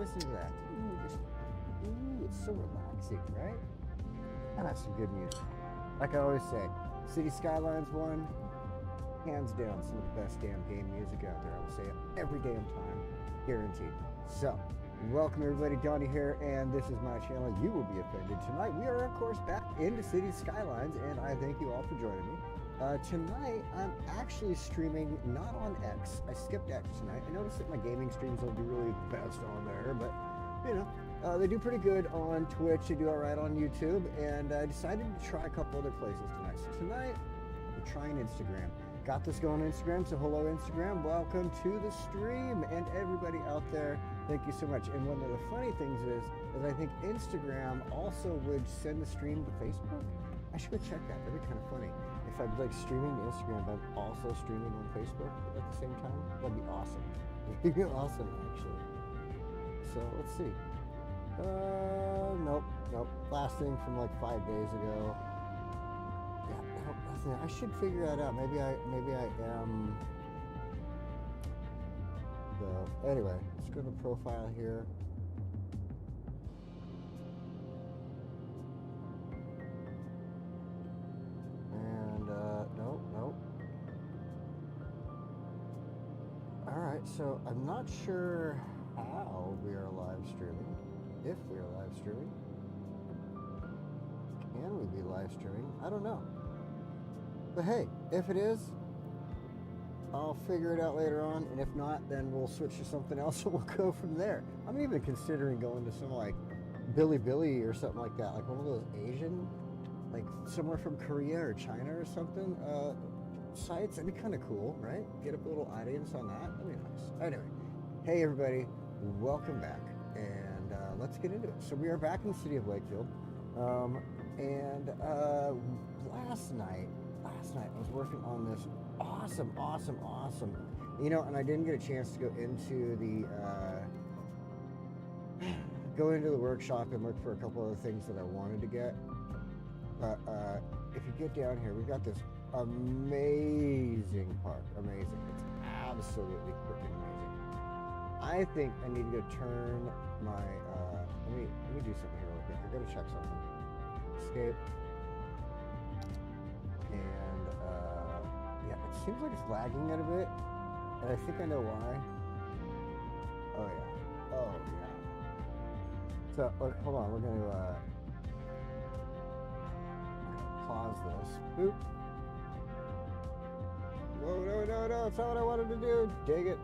listen to that. Ooh, it's so relaxing, right? And that's some good music. Like I always say, City Skylines 1, hands down, some of the best damn game music out there. I will say it every damn time, guaranteed. So, welcome everybody, Donnie here, and this is my channel. You will be offended. Tonight, we are of course back into City Skylines, and I thank you all for joining me. Tonight, I'm actually streaming not on X. I skipped X tonight. I noticed that my gaming streams don't do really the best on there, but you know, they do pretty good on Twitch. They do all right on YouTube, and I decided to try a couple other places tonight. So tonight, we're trying Instagram. Got this going on Instagram, so hello Instagram, welcome to the stream, and everybody out there, thank you so much. And one of the funny things is I think Instagram also would send the stream to Facebook. I should go check that. That'd be kind of funny. If I'm like streaming to Instagram, but I'm also streaming on Facebook at the same time, that'd be awesome. It'd be awesome, actually. So let's see. Nope. Last thing from like 5 days ago. Yeah, nothing. I should figure that out. Maybe I am. So anyway, let's go to profile here. And nope. All right, so I'm not sure how we are live streaming. If we are live streaming. Can we be live streaming? I don't know. But hey, if it is, I'll figure it out later on, and if not, then we'll switch to something else and we'll go from there. I'm even considering going to some like Billy or something like that, like one of those Asian, like somewhere from Korea or China or something, sites. That'd be kind of cool, right? Get up a little audience on that. That'd be nice. Anyway, hey everybody, welcome back, and let's get into it. So we are back in the city of Lakefield, and last night I was working on this awesome, you know, and I didn't get a chance to go into the workshop and look for a couple of the things that I wanted to get. But if you get down here, we've got this amazing park. Amazing. It's absolutely freaking amazing. I think I need to go turn my let me do something here real quick. I gotta check something. Escape. And yeah, it seems like it's lagging it a bit, and I think I know why. Oh yeah. So hold on, we're gonna pause this. Boop. Whoa, no, that's not what I wanted to do. Dang it.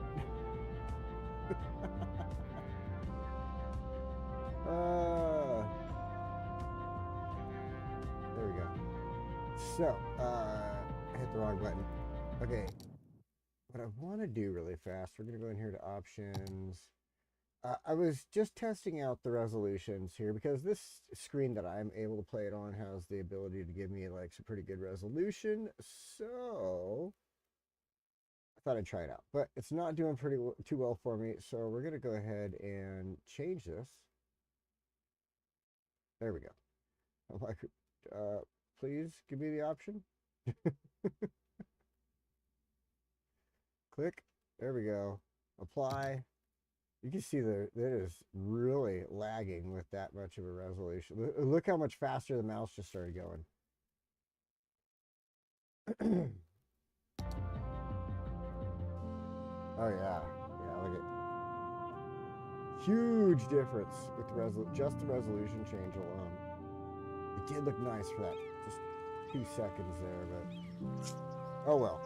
There we go. So, I hit the wrong button. Okay. What I want to do really fast, we're going to go in here to options. I was just testing out the resolutions here because this screen that I'm able to play it on has the ability to give me like some pretty good resolution. So I thought I'd try it out, but it's not doing too well for me. So we're going to go ahead and change this. There we go. I'm like, please give me the option. Click. There we go. Apply. You can see that it is really lagging with that much of a resolution. Look how much faster the mouse just started going. Oh yeah, look at huge difference with just the resolution change alone. It did look nice for that just 2 seconds there, but oh well.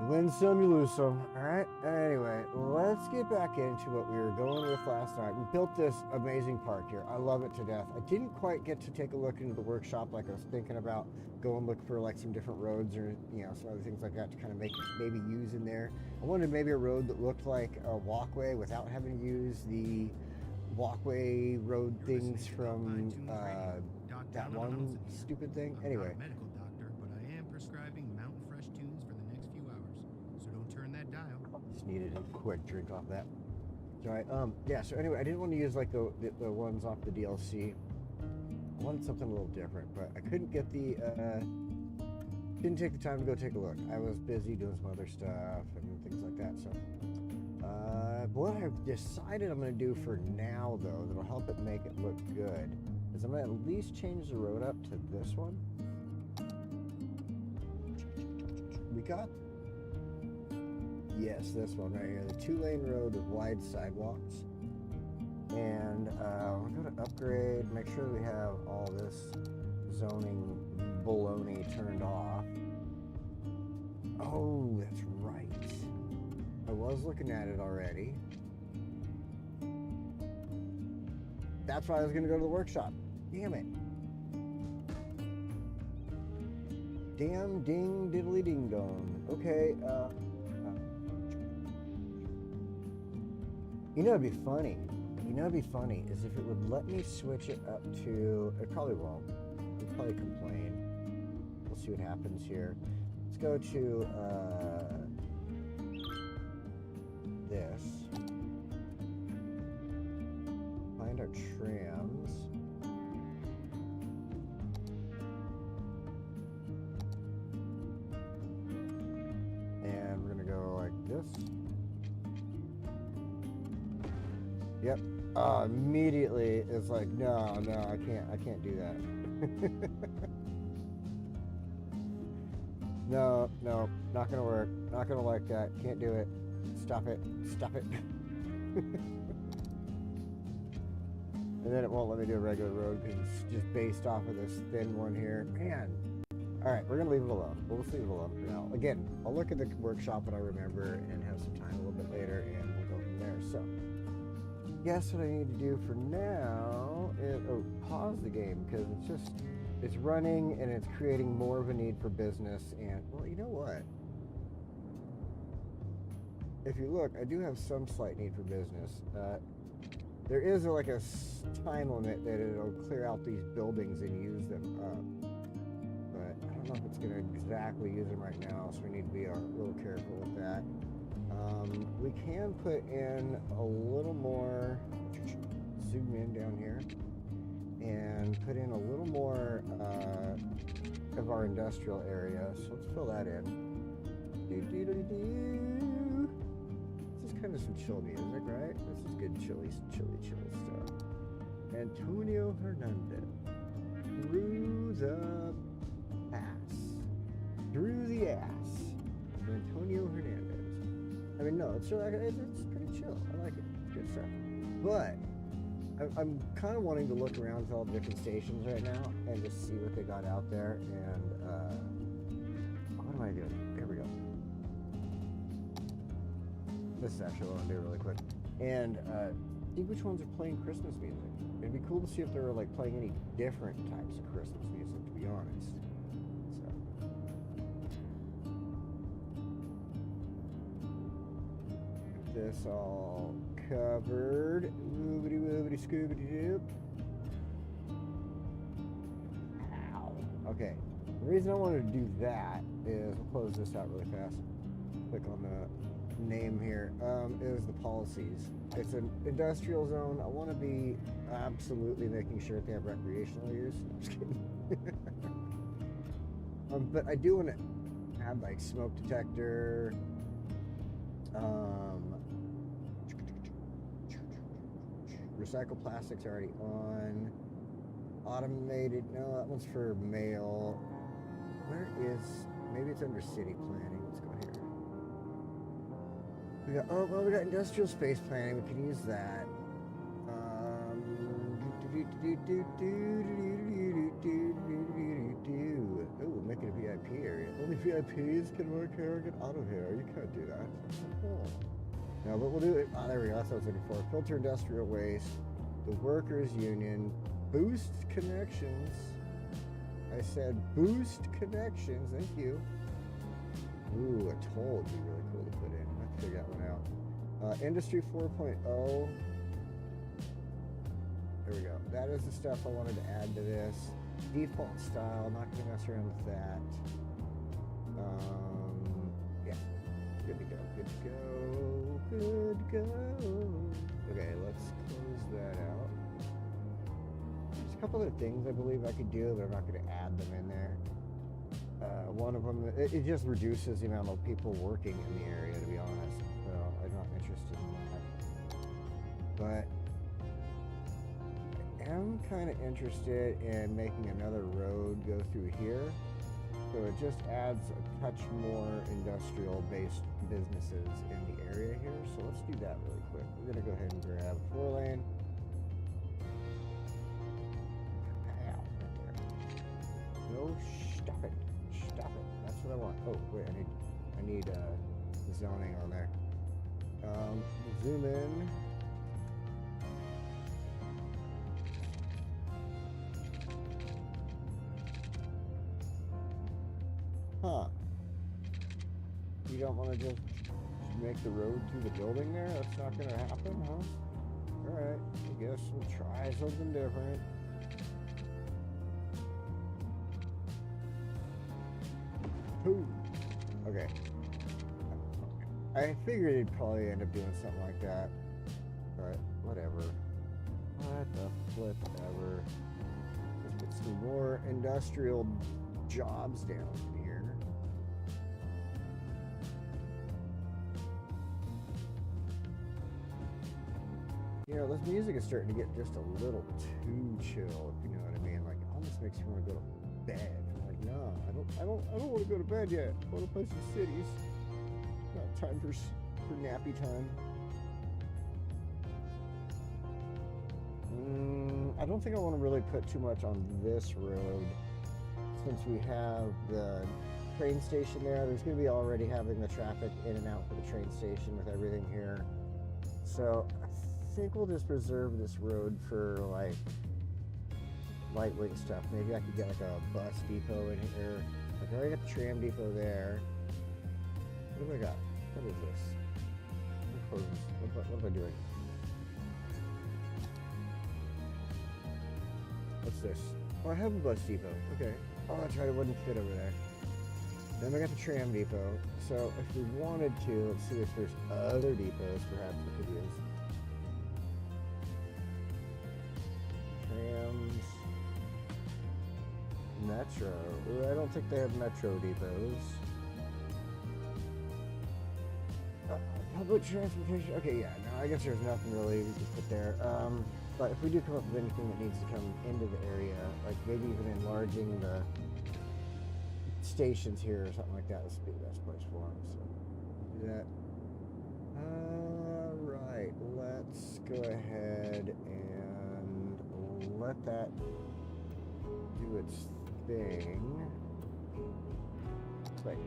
You win some, you lose some. All right. Anyway, let's get back into what we were going with last night. We built this amazing park here. I love it to death. I didn't quite get to take a look into the workshop like I was thinking about. Go and look for like some different roads or, you know, some other things like that to kind of maybe use in there. I wanted maybe a road that looked like a walkway without having to use the walkway road things from that one stupid thing. Anyway. I'm not a medical doctor, but I am prescribing mountain fresh tunes for the next few hours. So don't turn that dial. Just needed a quick drink off that. All right. Yeah. So anyway, I didn't want to use like the ones off the DLC. I wanted something a little different, but I couldn't get the. Didn't take the time to go take a look. I was busy doing some other stuff and things like that. So, what I I've decided I'm going to do for now, though, that'll help it make it look good, is I'm going to at least change the road up to this one. We got, yes, this one right here, the 2-lane road with wide sidewalks. And we're going to upgrade, make sure we have all this zoning baloney turned off. Oh, that's right. I was looking at it already. That's why I was going to go to the workshop. Damn it. Damn ding diddly ding dong. Okay, you know, it'd be funny. You know, it'd be funny is if it would let me switch it up to, it probably won't. It'll probably complain. We'll see what happens here. Let's go to this. Find our trams. And we're gonna go like this. Yep. Immediately it's like, no, I can't do that. No, not gonna work. Not gonna like that. Can't do it. Stop it. Stop it. And then it won't let me do a regular road because it's just based off of this thin one here. Man. Alright, we're gonna leave it alone. We'll just leave it alone for now. Again, I'll look at the workshop when I remember and have some time a little bit later and we'll go from there. So guess what I need to do for now is pause the game because it's running and it's creating more of a need for business. And well, you know what, if you look, I do have some slight need for business. There is like a time limit that it'll clear out these buildings and use them up, but I don't know if it's going to exactly use them right now, so we need to be a little careful with that. We can put in a little more, zoom in down here, and put in a little more of our industrial area. So let's fill that in. This is kind of some chill music, right? This is good chilly stuff. Antonio Hernandez. Through the ass. Through the ass. Antonio Hernandez. I mean, no, it's pretty chill. I like it. Good stuff. But I'm kind of wanting to look around to all the different stations right now and just see what they got out there. And what am I doing? Here we go. This is actually what I want to do really quick. And see which ones are playing Christmas music. It'd be cool to see if they were like playing any different types of Christmas music, to be honest. This all covered. Woobity woobity scoobity doop. Ow. Okay. The reason I wanted to do that is, we'll close this out really fast. Click on the name here. Is the policies. It's an industrial zone. I want to be absolutely making sure that they have recreational use. I'm just kidding. But I do want to have like smoke detector. Recycled plastics already on. Automated, no, that one's for mail. Where is, maybe it's under city planning. Let's go here. We got industrial space planning. We can use that. Oh, make it a VIP area. Only VIPs can work here or get out of here. You can't do that. Oh. No, but we'll do it. Oh, there we go. That's what I was looking for. Filter industrial waste. The workers union. Boost connections. I said boost connections. Thank you. Ooh, a toll would be really cool to put in. I have to figure that one out. Industry 4.0. There we go. That is the stuff I wanted to add to this. Default style. Not going to mess around with that. Yeah. Good to go. Good to go. Good to go. Okay, let's close that out. There's a couple other things I believe I could do, but I'm not going to add them in there. One of them, it just reduces the amount of people working in the area, to be honest. So I'm not interested in that. kind of interested in making another road go through here. So it just adds a touch more industrial-based businesses in the area here. So let's do that really quick. We're going to go ahead and grab 4-lane. Ow, right there. No, stop it. Stop it. That's what I want. Oh, wait, I need zoning on there. Zoom in. Huh. You don't want to just make the road through the building there? That's not going to happen, huh? Alright, I guess we'll try something different. Ooh. Okay. I figured he'd probably end up doing something like that. But whatever. What the flip ever. Let's get some more industrial jobs down here. You know, this music is starting to get just a little too chill, if you know what I mean. Like, it almost makes me want to go to bed. I'm like, no, I don't want to go to bed yet. I want to play some cities. Not time for nappy time. I don't think I want to really put too much on this road, since we have the train station there. There's going to be already having the traffic in and out for the train station with everything here. So I think we'll just reserve this road for like lightweight stuff. Maybe I could get like a bus depot in here. Like I already got the tram depot there. What have I got? What is this? What am I doing? What's this? Oh, I have a bus depot. Okay. Oh, that's right. It wouldn't fit over there. Then I got the tram depot. So if we wanted to, let's see if there's other depots perhaps we could use. Trams. Metro. Ooh, I don't think they have metro depots. Public transportation. Okay, yeah. No, I guess there's nothing really we could put there. But if we do come up with anything that needs to come into the area, like maybe even enlarging the stations here or something like that, this would be the best place for them. So do that. Right. Let's go ahead and let that do its thing. Wait.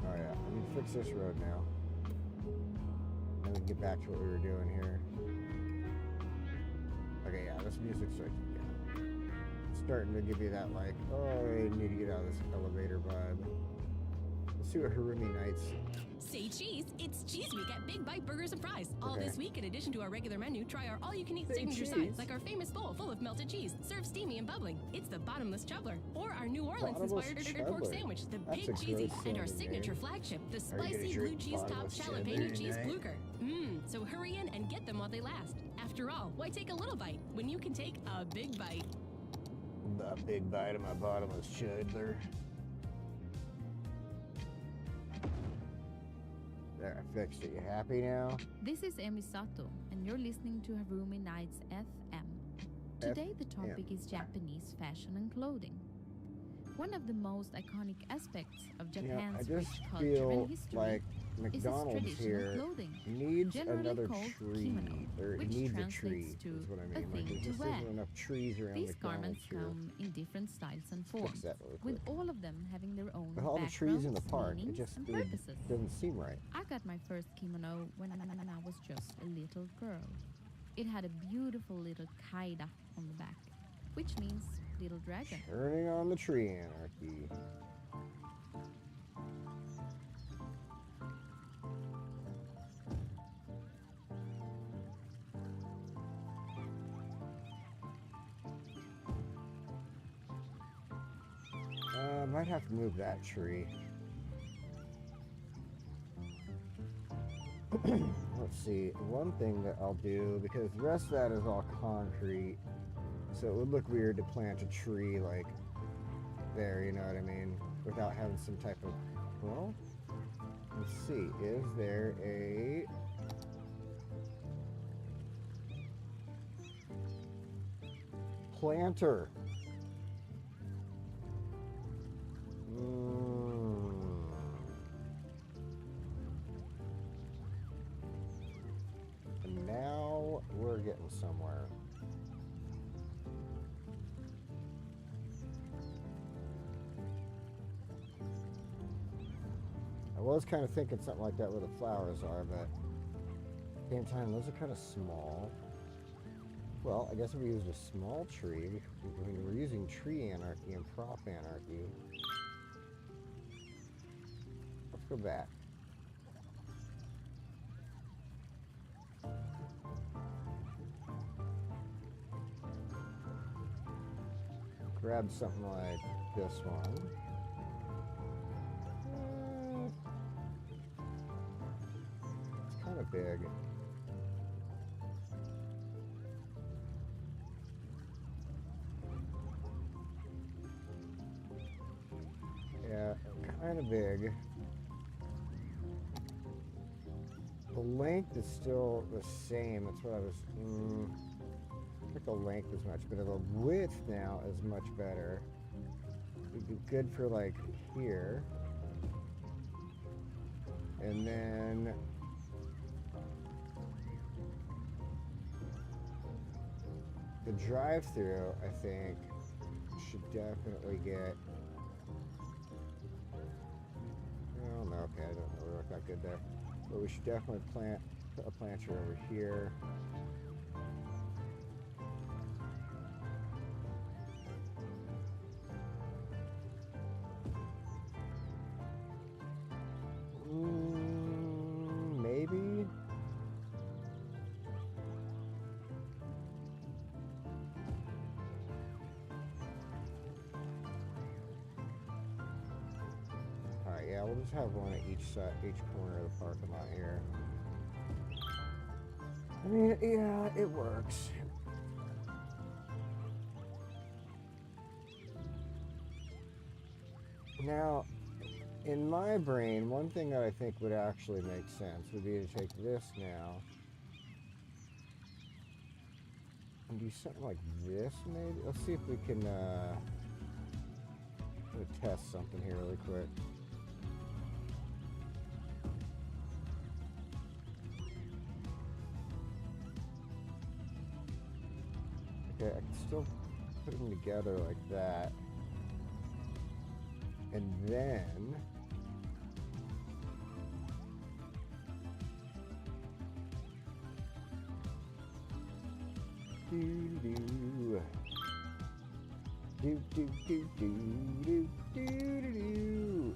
Oh yeah, I need to fix this road now. Then we can get back to what we were doing here. Okay, yeah, this music's starting to give you that like, oh, I need to get out of this elevator vibe. Let's see what Harumi Nights. Say cheese, it's Cheese Week at Big Bite Burgers and Fries. All this week, in addition to our regular menu, try our all-you-can-eat signature sides, like our famous bowl full of melted cheese, served steamy and bubbling. It's the Bottomless Chubbler. Or our New Orleans-inspired pork sandwich, the Big Cheesy, and our signature flagship, the spicy blue cheese topped jalapeno cheese blucher. So hurry in and get them while they last. After all, why take a little bite when you can take a big bite? The big bite of my Bottomless Chubbler. There, I fixed it. You happy now? This is Emi Sato, and you're listening to Harumi Nights FM. Today the topic is Japanese fashion and clothing. One of the most iconic aspects of Japan's rich culture and history like McDonald's is its here traditional clothing, needs generally another called tree, kimono, or it which needs a translates tree, to is what I a mean. Like, thing there to just wear. isn't enough trees around These McDonald's garments here. come in different styles and forms, Fix that really with quick. all of them having their own With all the trees in the backgrounds, park, it meanings, just and it purposes. doesn't seem right. I got my first kimono when I was just a little girl. It had a beautiful little kaida on the back, which means little dragon. Turning on the tree anarchy. Might have to move that tree. Let's see, one thing that I'll do, because the rest of that is all concrete, so it would look weird to plant a tree like there, you know what I mean, without having some type of, well, let's see, is there a planter. And now we're getting somewhere. I was kind of thinking something like that where the flowers are, but at the same time, those are kind of small. Well, I guess if we used a small tree, we're using tree anarchy and prop anarchy. Let's go back. Grab something like this one. It's kind of big. Yeah, kind of big. The length is still the same. That's what I was. I think the length is much better. The width now is much better. It'd be good for like here. And then the drive-through, I think, should definitely get. Oh no, okay, I don't know. We worked out good there. But we should definitely put a planter over here. Maybe. All right, yeah, we'll just have one at each side, each corner of the parking lot here. I mean, yeah, it works. Now, in my brain, one thing that I think would actually make sense would be to take this now and do something like this, maybe. Let's see if we can test something here really quick. Okay, I can still put them together like that. And then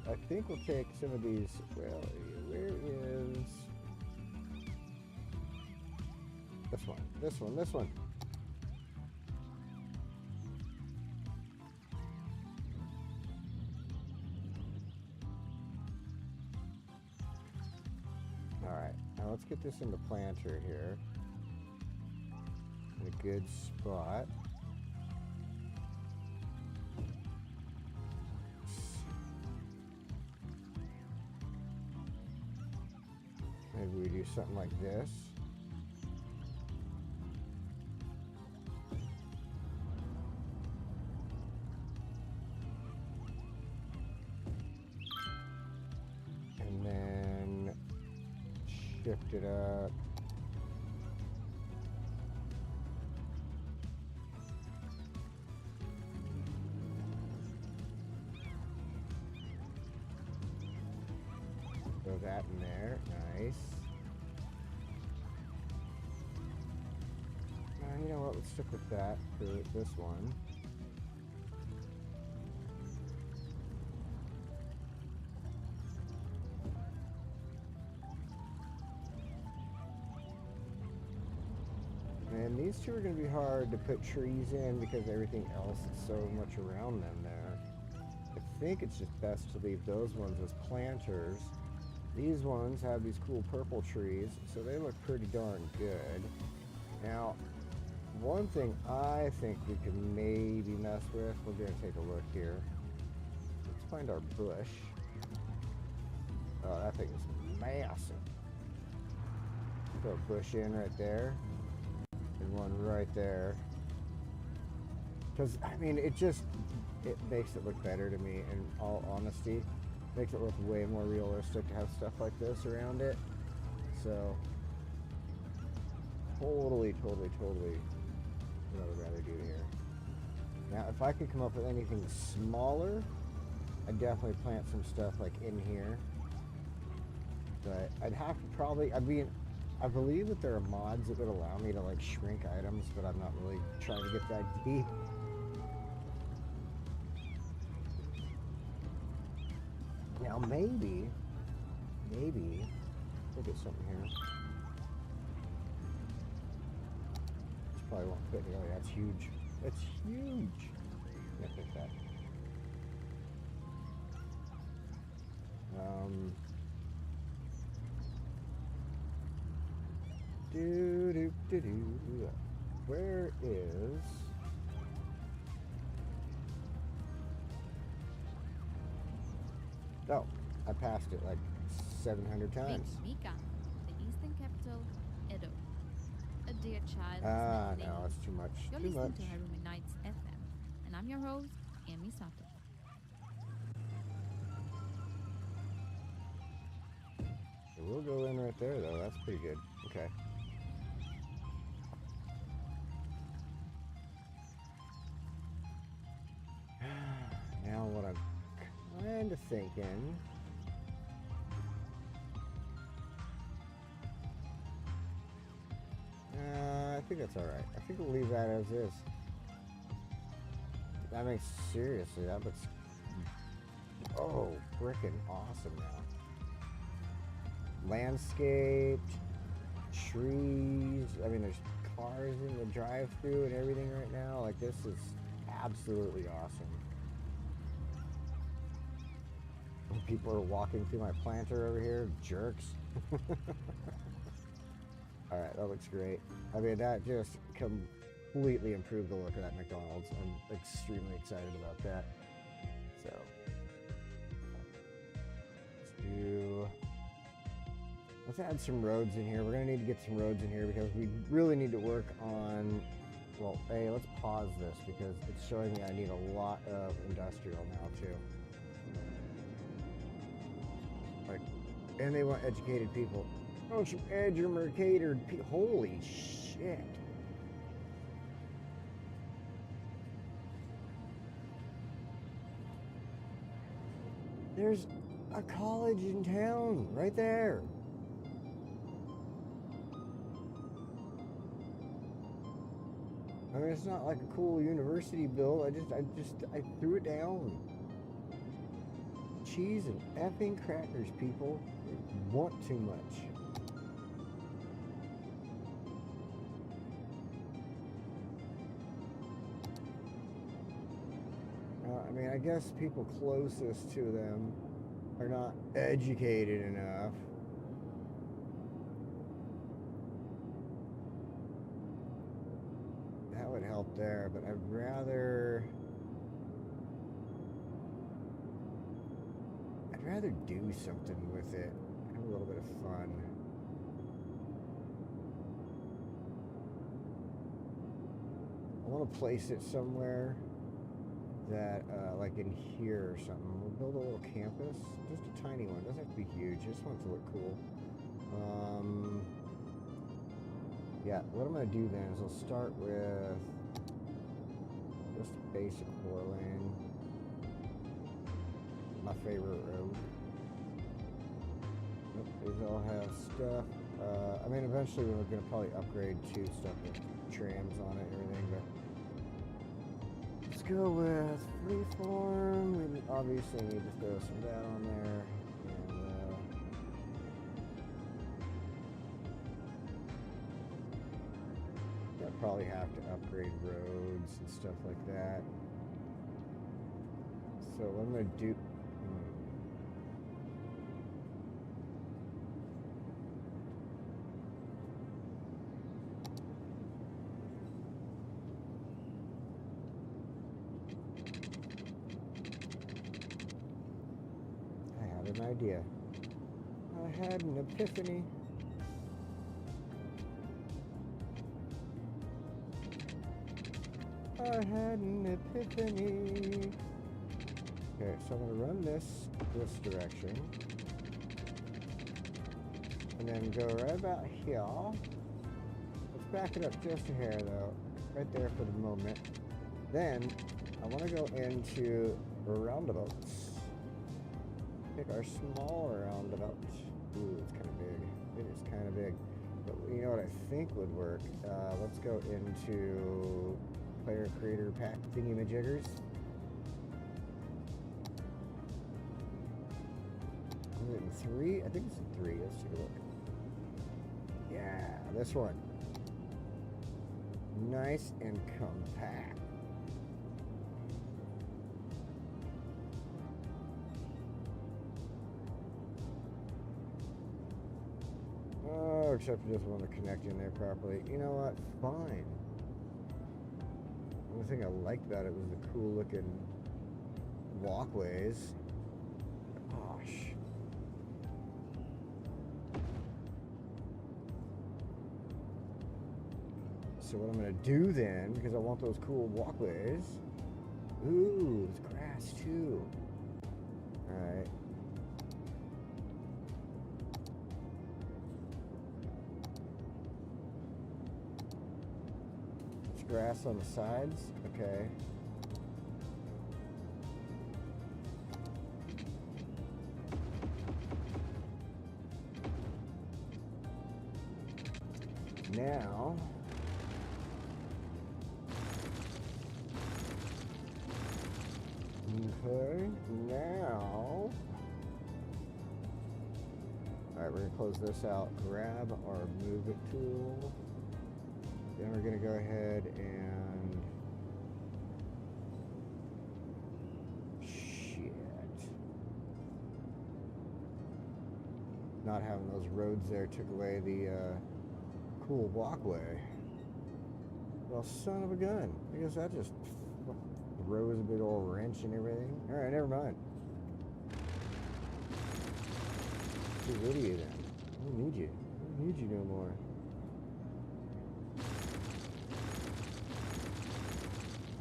I think we'll take some of these. Well, where is this one? This one, this one. Alright, now let's get this in the planter here. In a good spot. Maybe we do something like this. And then shift it up. Throw that in there. Nice. You know what? Let's stick with that for this one. And these two are going to be hard to put trees in because everything else is so much around them there. I think it's just best to leave those ones as planters. These ones have these cool purple trees, so they look pretty darn good. Now, one thing I think we can maybe mess with, we're going to take a look here. Let's find our bush. Oh, that thing is massive. Throw a bush in right there. And one right there. Because, I mean, it makes it look better to me, in all honesty. Makes it look way more realistic to have stuff like this around it. So, totally what I would rather do here. Now, if I could come up with anything smaller, I'd definitely plant some stuff like in here. But I'd have to probably, I believe that there are mods that would allow me to like shrink items, but I'm not really trying to get that deep. Now maybe, look at something here. This probably won't fit really, that's huge. That's huge. Look at that. Where is... Oh, I passed it like 700 times. Mika, the eastern capital, Edo. A dear child. No, it's too much. You're Too listening much. to Harumi Nights FM, and I'm your host, Emi Sato. So we'll go in right there, though. That's pretty good. Okay. Now what I'm kind of thinking... I think that's all right. I think we'll leave that as is. I mean, seriously, that looks... Oh, frickin' awesome now. Landscaped, trees. I mean, there's cars in the drive-thru and everything right now. Like, this is absolutely awesome. People are walking through my planter over here. Jerks. All right, that looks great. I mean, that just completely improved the look of that McDonald's. I'm extremely excited about that. So, let's add some roads in here. We're gonna need to get some roads in here because we really need to work on, well, hey, let's pause this because it's showing me I need a lot of industrial now too. Like, and they want educated people. Don't you educated people? Holy shit. There's a college in town right there. I mean, it's not like a cool university build. I threw it down. Cheese and effing crackers, people. They want too much. I mean, I guess people closest to them are not educated enough. That would help there, but I'd rather do something with it. Have a little bit of fun. I want to place it somewhere that, like in here or something. We'll build a little campus, just a tiny one. It doesn't have to be huge. I just want it to look cool. Yeah, what I'm going to do then is I'll start with just a basic 4-lane. My favorite road. Nope, these all have stuff. I mean, eventually we're going to probably upgrade to stuff with trams on it and everything, but let's go with freeform. We obviously need to throw some of that on there. And I'll probably have to upgrade roads and stuff like that. So what I'm going to do... an idea. I had an epiphany. I I had an epiphany. Okay, so I'm gonna run this direction. And then go right about here. Let's back it up just a hair though. Right there for the moment. Then I want to go into roundabouts. Pick our small roundabout. Ooh, it's kind of big. It is kind of big. But you know what I think would work? Let's go into player creator pack thingy-majiggers. Is it in 3? I think it's in 3. Let's take a look. Yeah, this one. Nice and compact. Oh, except for just want to connect in there properly. You know what? Fine. The only thing I liked about it was the cool looking walkways. Gosh. So what I'm going to do then, because I want those cool walkways. Ooh, it's grass too. Alright. It's grass on the sides. Okay. Now, okay, now, alright, we're going to close this out, grab our move it tool, then we're going to go ahead and, shit, not having those roads there took away the, cool walkway. Well, son of a gun. I guess that just throws a big old wrench and everything. Alright, never mind. Get rid of you then. I don't need you. I don't need you no more.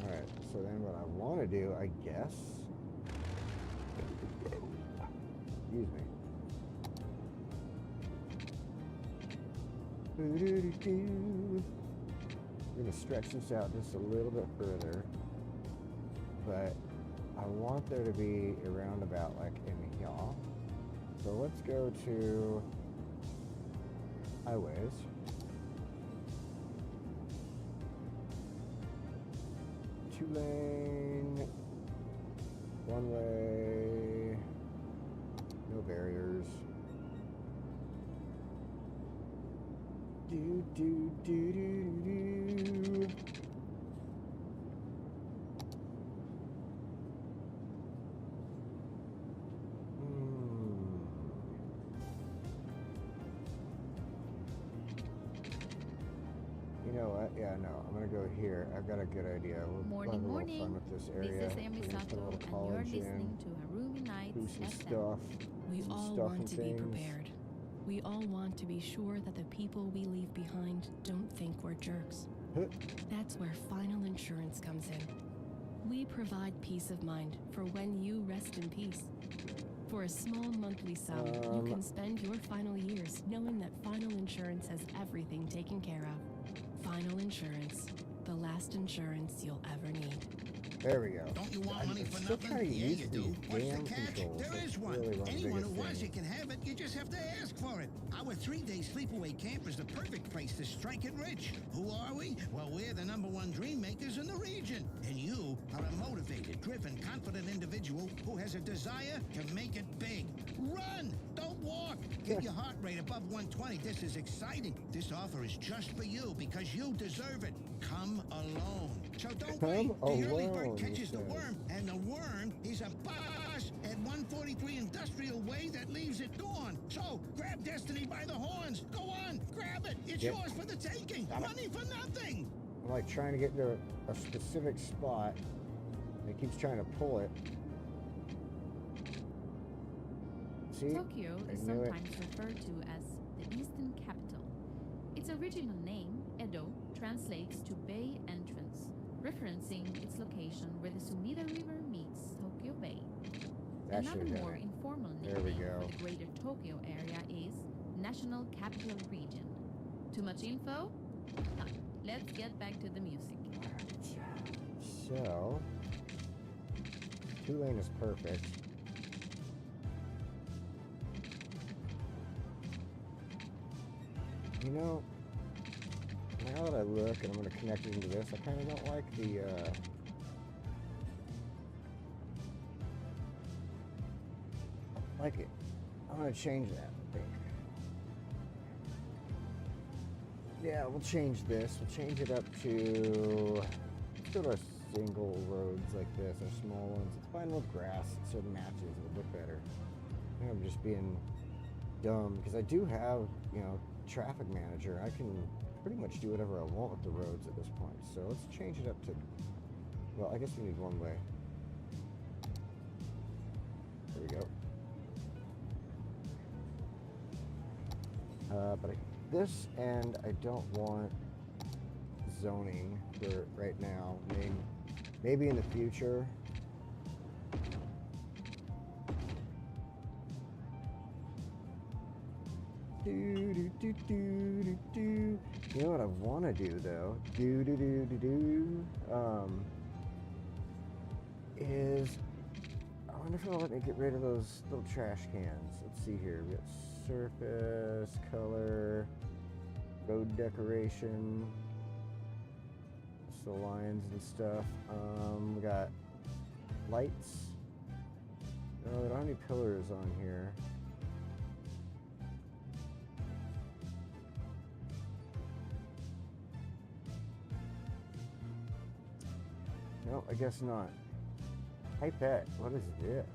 Alright, so then what I want to do, I guess. Excuse me. We're going to stretch this out just a little bit further, but I want there to be a roundabout like in here. So let's go to highways. Two lane, one way, no barriers. Do, do, do, do, do. You know what? Yeah, no, I'm gonna go here. I've got a good idea. We'll have a little fun with this area. This is Amy We're gonna put a Sato, little and you're college listening to Harumi Nights do some FM. stuff. We some all stuff want and to be things. prepared. We all want to be sure that the people we leave behind don't think we're jerks. Huh. That's where Final Insurance comes in. We provide peace of mind for when you rest in peace. For a small monthly sum, you can spend your final years knowing that Final Insurance has everything taken care of. Final Insurance, the last insurance you'll ever need. There we go. Don't you want I'm money for still nothing? trying to Yeah, use you these do. What's the damn catch? controls. There That's is one. really one of the Anyone who biggest wants things. it can have it. You just have to ask for it. Our 3-day sleepaway camp is the perfect place to strike it rich. Who are we? Well, we're the #1 dream makers in the region. And you are a motivated, driven, confident individual who has a desire to make it big. Run! Don't walk! Get your heart rate above 120. This is exciting. This offer is just for you because you deserve it. Come alone. So don't wait. The early bird catches the worm, and the worm is a boss at 143 Industrial Way that leaves it gone. So grab destiny by the horns. Go on, grab it. It's yours for the taking. Money for nothing. I'm like trying to get to a specific spot, and it keeps trying to pull it. See? Tokyo is I knew it. sometimes referred to as the Eastern Capital. Its original name, Edo, translates to Bay Entrance, referencing its location where the Sumida River meets Tokyo Bay. That Another should have more it. informal There we nickname go. for the greater Tokyo area is National Capital Region. Too much info? Ah, let's get back to the music. So, 2-lane is perfect. You know, now that I look and I'm going to connect it into this, I kind of don't like the, like it. I'm going to change that, I think. Yeah, we'll change this. We'll change it up to, let's go to our single roads like this, our small ones. It's fine with grass, so it matches, it'll look better. I think I'm just being dumb, because I do have, you know, traffic manager. I can pretty much do whatever I want with the roads at this point. So let's change it up to, well, I guess we need one way. There we go. But this end, I don't want zoning for right now. I mean, maybe in the future. You know what I want to do though? Is I wonder if it'll let me get rid of those little trash cans. Let's see here. We got surface, color, road decoration, so lines and stuff. We got lights. No, we don't have any pillars on here. No, I guess not. Pipette, what is this?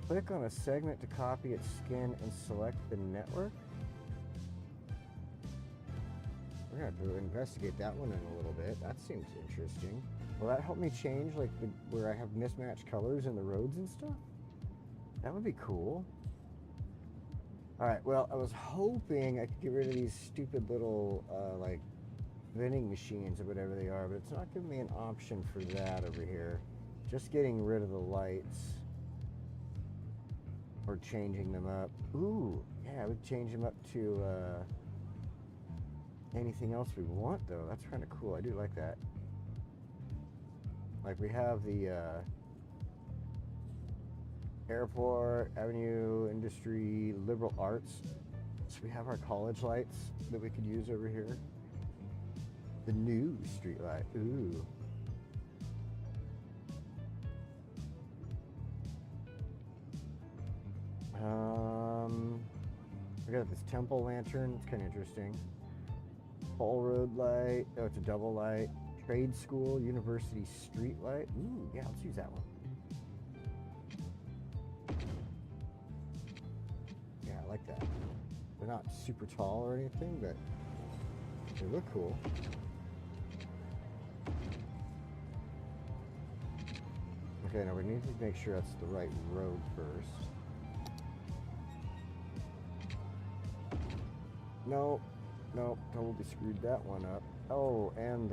Click on a segment to copy its skin and select the network. We're gonna have to investigate that one in a little bit. That seems interesting. Will that help me change like where I have mismatched colors in the roads and stuff? That would be cool. All right, well, I was hoping I could get rid of these stupid little like vending machines or whatever they are, but it's not giving me an option for that over here. Just getting rid of the lights or changing them up. Ooh, yeah, I would change them up to anything else we want though. That's kind of cool. I do like that. Like we have the airport, avenue, industry, liberal arts. So we have our college lights that we could use over here. The new street light. Ooh. We got this temple lantern. It's kind of interesting. Toll road light. Oh, it's a double light. Trade school, university street light. Ooh, yeah, let's use that one. Yeah, I like that. They're not super tall or anything, but they look cool. Okay, now we need to make sure that's the right road first. No, totally screwed that one up. Oh, and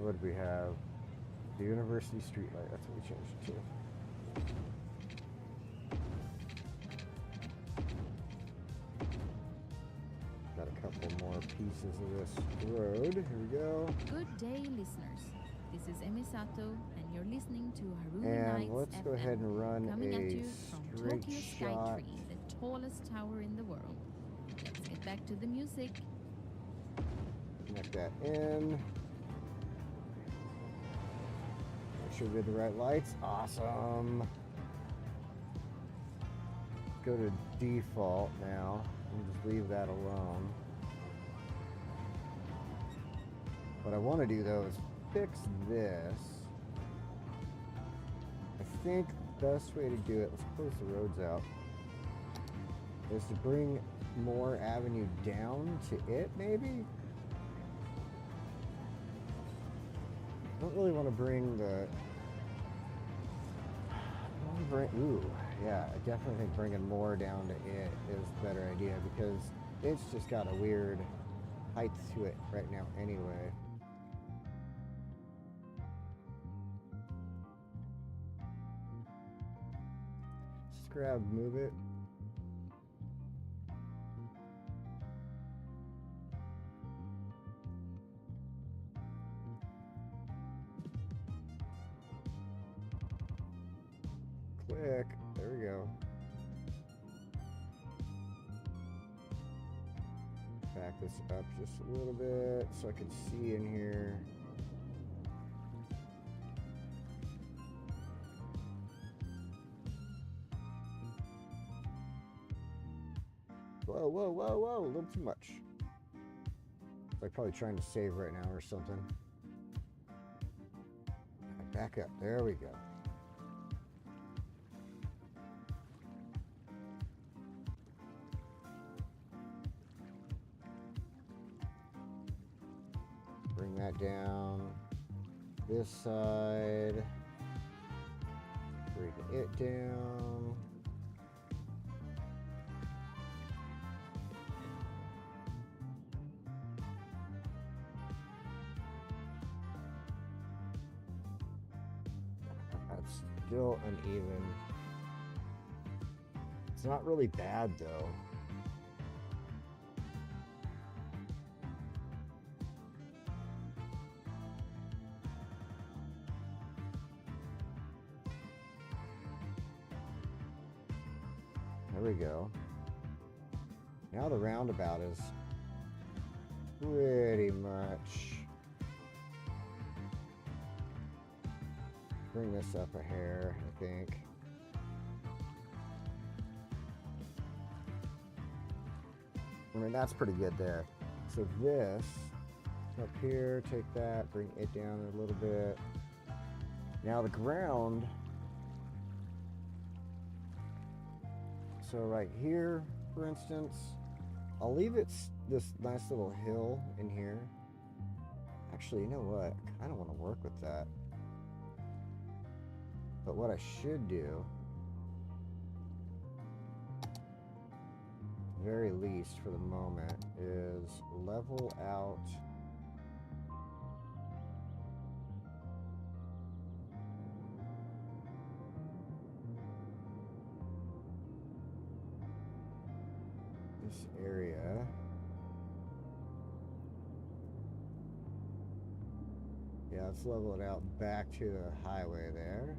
what do we have? The university street light. That's what we changed it to. Got a couple more pieces of this road. Here we go. Good day, listeners. This is Emisato, and you're listening to Harumi And Nights let's FM, go ahead and run coming at a you from straight Tokyo shot. Skytree, the tallest tower in the world. Let's get back to the music. Connect that in. Make sure we did the right lights. Awesome. Go to default now and just leave that alone. What I want to do though is fix this. I think the best way to do it, let's close the roads out, is to bring more avenue down to it, maybe? I don't really want to bring the... ooh, yeah, I definitely think bringing more down to it is a better idea, because It's just got a weird height to it right now anyway. Just grab, move it. Click. There we go. Back this up just a little bit so I can see in here. Whoa, whoa, whoa, whoa, a little too much. Like probably trying to save right now or something. Back up. There we go. Bring that down. This side. Bring it down. That's still uneven. It's not really bad though. There we go. Now the roundabout is pretty much. Bring this up a hair, I think. I mean, that's pretty good there. So this up here, take that, bring it down a little bit. Now the ground. So right here, for instance, I'll leave it this nice little hill in here. Actually, you know what? I kind of want to work with that. But what I should do, very least for the moment, is level out this area. Yeah, let's level it out back to the highway there.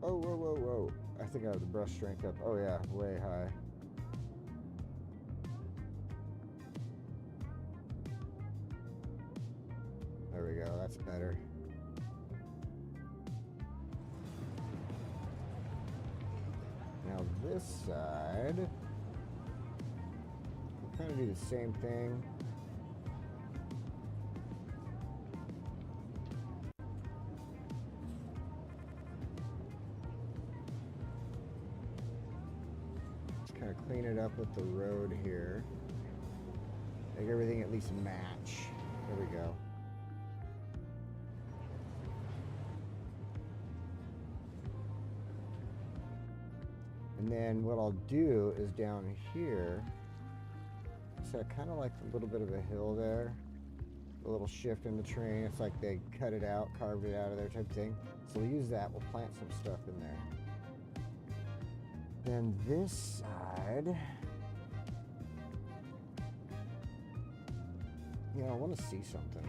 Oh, whoa, whoa, whoa. I think I have the brush strength up. Oh yeah, way high. There we go, that's better. Now this side, we'll kind of do the same thing. Just kind of clean it up with the road here. Make everything at least match. There we go. And then what I'll do is down here, so I kind of like a little bit of a hill there, a little shift in the terrain. It's like they cut it out, carved it out of there type of thing. So we'll use that, we'll plant some stuff in there. Then this side, you know, I want to see something.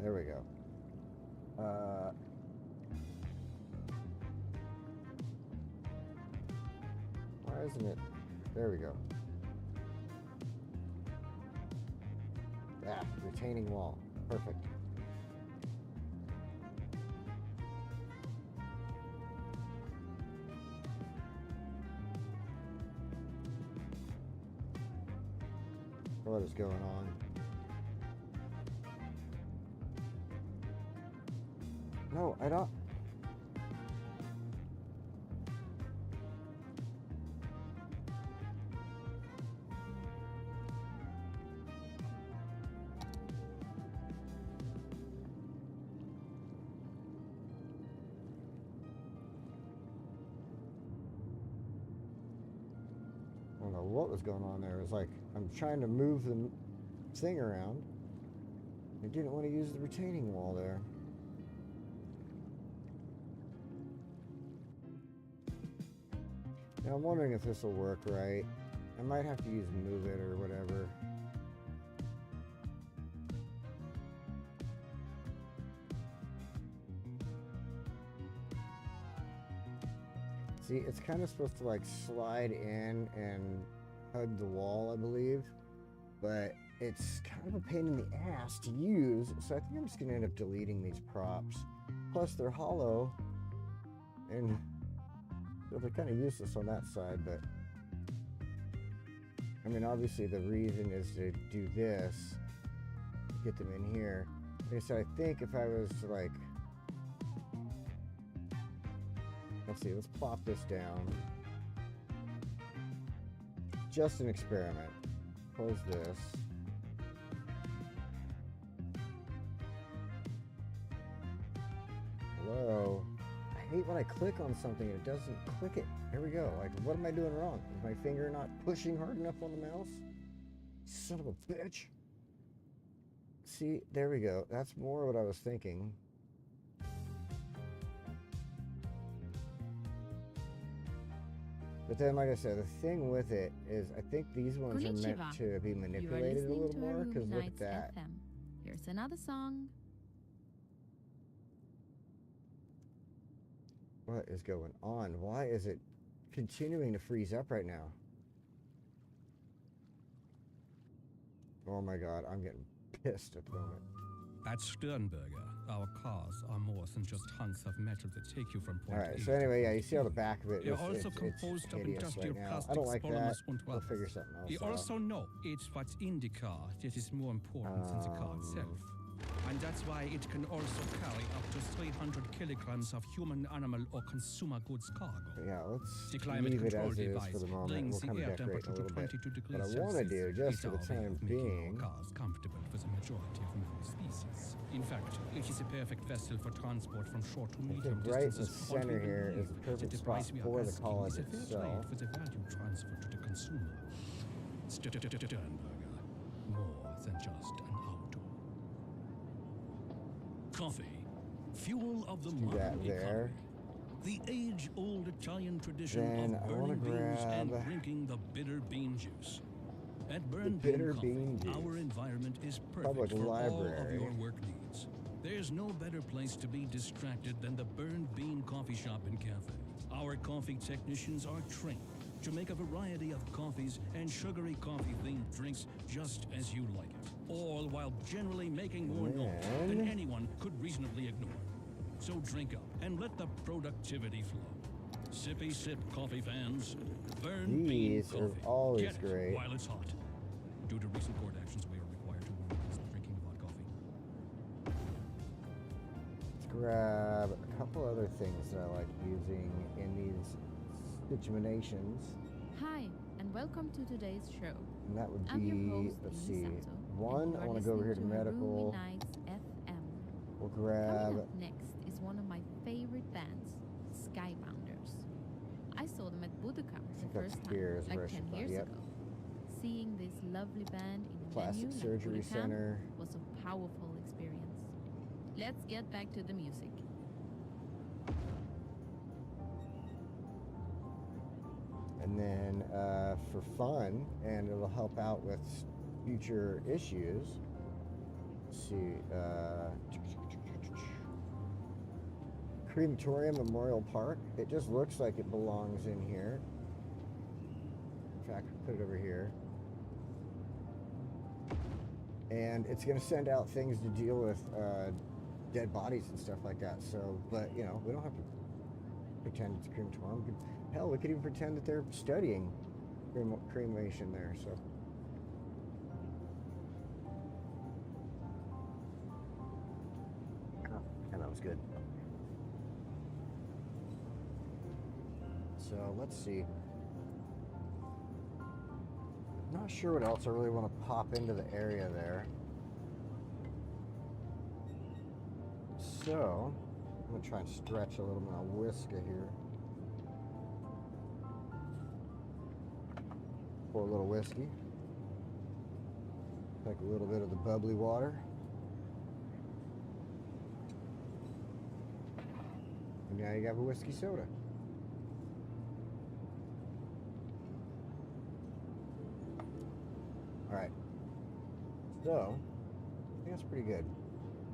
There we go. Why isn't it? There we go. Ah, retaining wall. Perfect. What is going on? No, I don't. I don't know what was going on there. It was like I'm trying to move the thing around. I didn't want to use the retaining wall there. Now I'm wondering if this will work right. I might have to use Move It or whatever. See, it's kind of supposed to like slide in and hug the wall, I believe. But it's kind of a pain in the ass to use, so I think I'm just going to end up deleting these props. Plus, they're hollow, and they're kind of useless on that side, but I mean, obviously the reason is to do this, get them in here. Like I said, I think if I was to like, let's see, let's plop this down. Just an experiment. Close this. Hello. I hate when I click on something and it doesn't click it. There we go. Like, what am I doing wrong? Is my finger not pushing hard enough on the mouse? Son of a bitch. See, there we go. That's more what I was thinking. But then, like I said, the thing with it is I think these ones are meant to be manipulated a little more, because look at that. FM. Here's another song. What is going on? Why is it continuing to freeze up right now? Oh my god, I'm getting pissed at the moment. At Sternberger, our cars are more than just hunks of metal that take you from point Alright, A so to anyway, yeah, point you see how the B. back of it They're is also it's composed of hideous industrial right now. I plastics, don't like that. polymers, and We'll others. figure something else We out. also know it's what's in the car that is more important than the car itself. And that's why it can also carry up to 300 kilograms of human, animal, or consumer goods cargo. Yeah, let's The climate leave it control as it is device for the moment. brings We'll the come air decorate in a temperature to little bit. 22 degrees What I want to Celsius. do, just It's for the our way time of making being, our cars comfortable for the majority of human species. In fact, it is a perfect vessel for transport from short to I medium think right in the distances. center here is the That perfect the spot price we are for the asking college is a fair itself. trade for the value transfer to the consumer. Sternberger, more than just an auto. Coffee, fuel of the Do modern that there. economy. The age-old Italian tradition Then of I wanna burning beans and grab drinking the bitter bean juice. At Burn bitter Coffee, bean juice. our environment is Public perfect for all of library. your work needs. There's no better place to be distracted than the Burn Bean Coffee Shop and Cafe. Our coffee technicians are trained to make a variety of coffees and sugary coffee-themed drinks just as you like it, all while generally making more noise than Man. anyone could reasonably ignore. So drink up and let the productivity flow. Sippy sip coffee fans. Burn Bean These are Coffee. always Get it great. while it's hot. Due to recent court actions, we are required to warn against drinking hot coffee. Let's grab a couple other things that I like using in these situations. Hi, and welcome to today's show. And that would I'm your be, host, let's Amy see, Sato, one, and you I are want to go over here to listening medical. Roomy Nights FM. We'll Coming grab, up next is one of my favorite bands, Skybounders. I saw them at Budokan I the think that's first here time, is like where I 10 should find- years yep. ago. Seeing this lovely band in a Plastic venue Surgery like Budokan Center. was a powerful experience. Let's get back to the music. And then for fun, and it'll help out with future issues. Let's see, Crematorium Memorial Park. It just looks like it belongs in here. In fact, put it over here. And it's going to send out things to deal with dead bodies and stuff like that. So, but you know, we don't have to pretend it's a crematorium. Hell, we could even pretend that they're studying cremation there. So, and that was good. So let's see. Not sure what else I really want to pop into the area there. So I'm gonna try and stretch a little bit of whisker here. Pour a little whiskey. Take a little bit of the bubbly water. And now you have a whiskey soda. Alright. So, I think that's pretty good.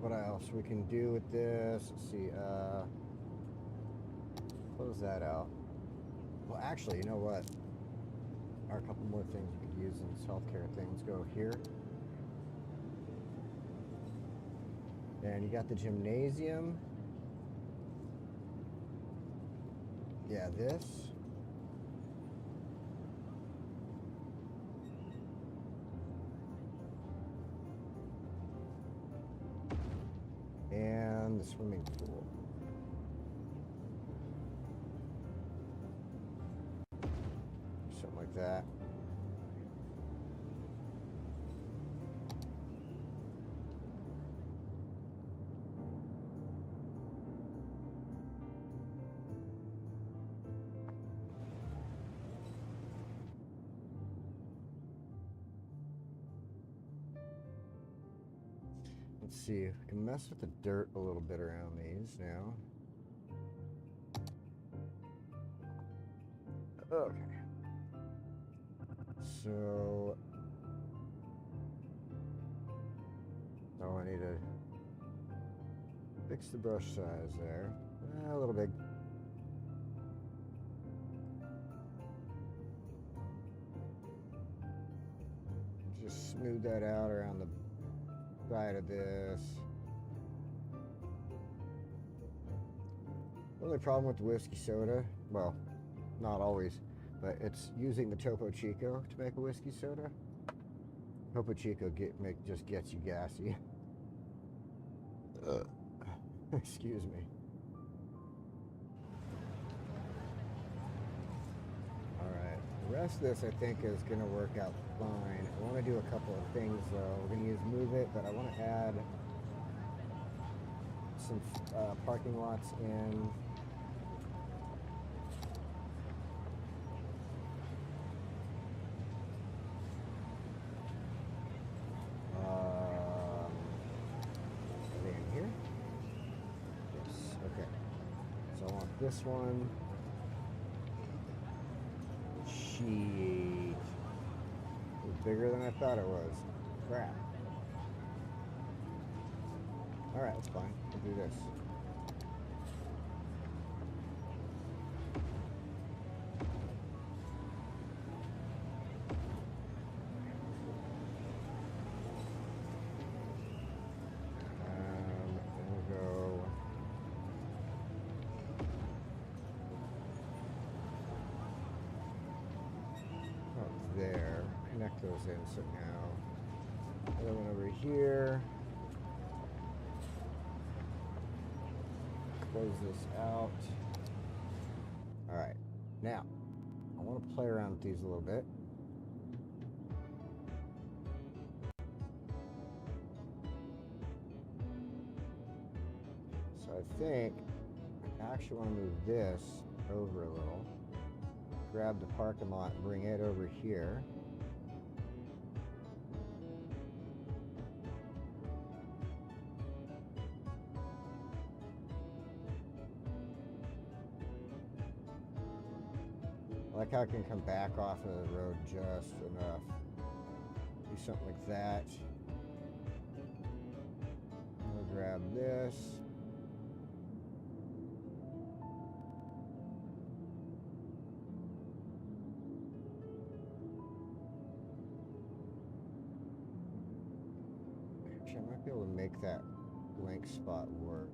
What else we can do with this? Let's see, close that out. Well, actually, you know what? There are a couple more things we could use in this healthcare thing. Let's go here. And you got the gymnasium. Yeah, this. And the swimming pool. Something like that. Let's see, we can mess with the dirt a little bit around these now. Okay. So, oh, I need to fix the brush size there. A little big. Just smooth that out around the side of this. The only problem with the whiskey soda, well, not always, but it's using the Topo Chico to make a whiskey soda. Topo Chico just gets you gassy. Excuse me. Alright, the rest of this I think is going to work out fine. I want to do a couple of things though. We're going to use Move It, but I want to add some parking lots in. Are they in here? Yes, okay. So I want this one. Sheet. It was bigger than I thought it was. Crap. Alright, that's fine. We'll do this. Then we'll go up there. Connect those in somehow. Another one over here. Close this out. Alright, now I want to play around with these a little bit. So I think I actually want to move this over a little. Grab the parking lot and bring it over here. I like how I can come back off of the road just enough. Do something like that. I'll grab this. Actually, I might be able to make that blank spot work.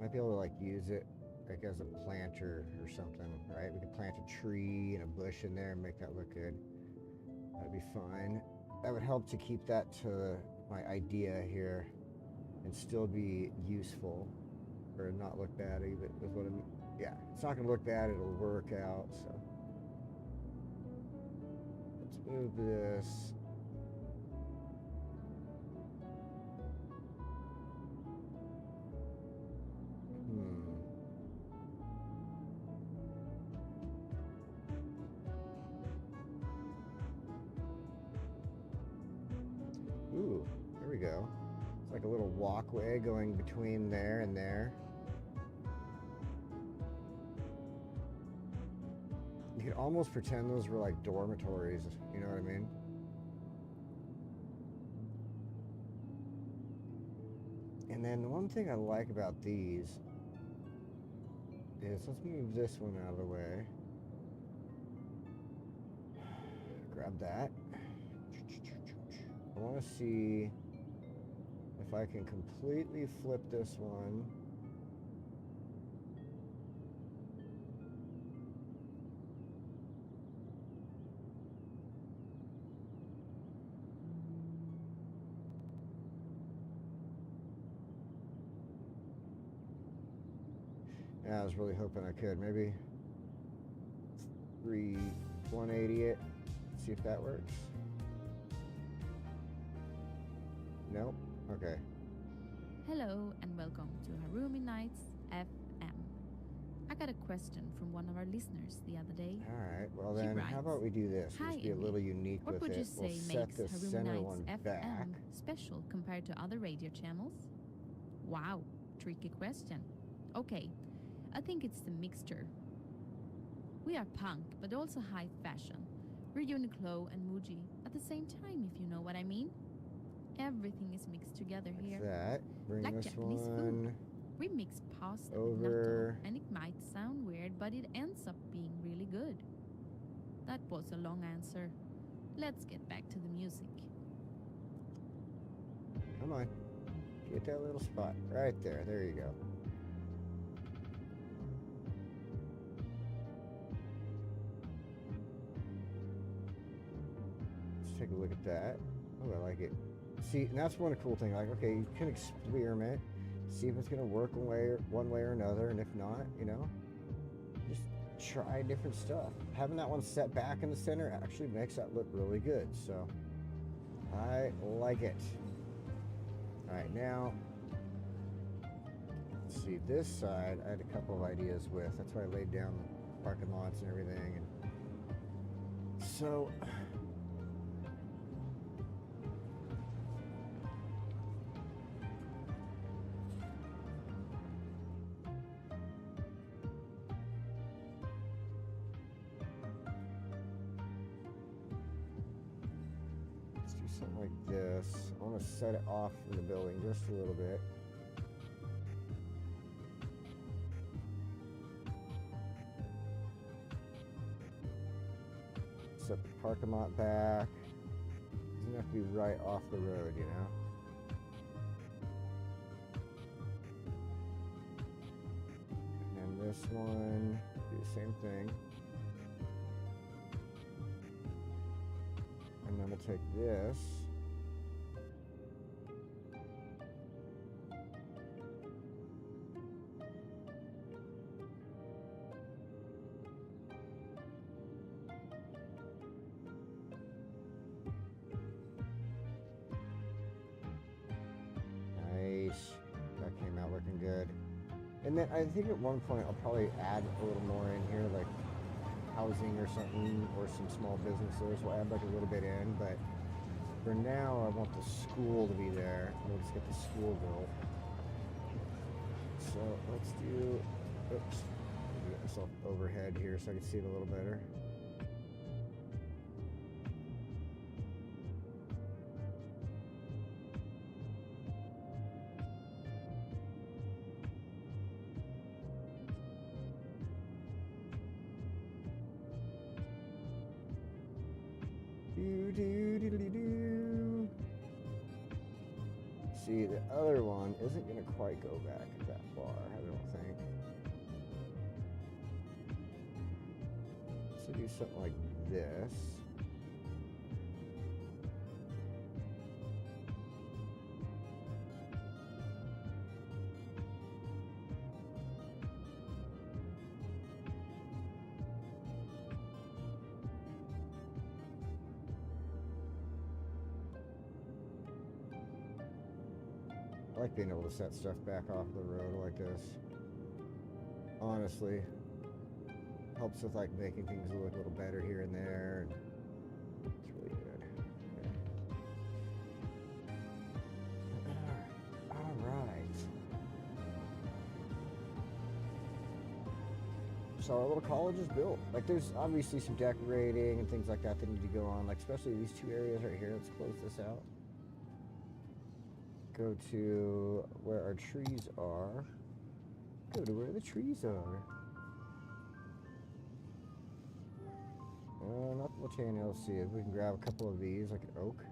Might be able to like use it like as a planter or something, right? We could plant a tree and a bush in there and make that look good. That'd be fine. That would help to keep that to my idea here. and still be useful, or not look bad even with what I'm. Yeah, it's not gonna look bad. It'll work out. So let's move this. Ooh, there we go. It's like a little walkway going between there and there. You could almost pretend those were like dormitories, you know what I mean? And then the one thing I like about these is, let's move this one out of the way. Grab that. I want to see if I can completely flip this one. Yeah, I was really hoping I could. Maybe 180 it. See if that works. Nope. Okay. Hello and welcome to Harumi Nights FM. I got a question from one of our listeners the other day. All right. Well She then, writes, how about we do this? "Hi, Let's be a Emmy. little unique What with would it. you say We'll set makes the Harumi center Nights one FM back. special compared to other radio channels?" Wow, tricky question. Okay, I think it's the mixture. We are punk, but also high fashion. We're Uniqlo and Muji at the same time, if you know what I mean. Everything is mixed together Like here. that. Bring Like this Japanese food. one We mix pasta over. with natto, and it might sound weird, but it ends up being really good. That was a long answer. Let's get back to the music. Come on. Get that little spot right there. There you go. Let's take a look at that. Oh, I like it. See, and that's one cool thing. Like, okay, you can experiment, see if it's gonna work one way or another, and if not, you know, just try different stuff. Having that one set back in the center actually makes that look really good. So I like it. All right, now let's see this side. I had a couple of ideas with. That's why I laid down parking lots and everything. And so let's do something like this. I want to set it off from the building just a little bit. Set the parking lot back. Doesn't have to be right off the road, you know? And then this one, do the same thing. And then we'll take this. Nice. That came out looking good. And then I think at one point I'll probably add a little more in here, like housing or something, or some small businesses. We'll add like a little bit in, but for now I want the school to be there. We'll just get the school built. So let's do, oops, let me get myself overhead here so I can see it a little better. Do. See, the other one isn't going to quite go back that far, I don't think. So do something like this. like being able to set stuff back off the road like this. Honestly, helps with like making things look a little better here and there. And it's really good. Okay. All right. So our little college is built. Like there's obviously some decorating and things like that that need to go on. Like especially these two areas right here. Let's close this out. Go to where our trees are. Go to where the trees are. Not the Latania. Let's see if we can grab a couple of these, like an oak.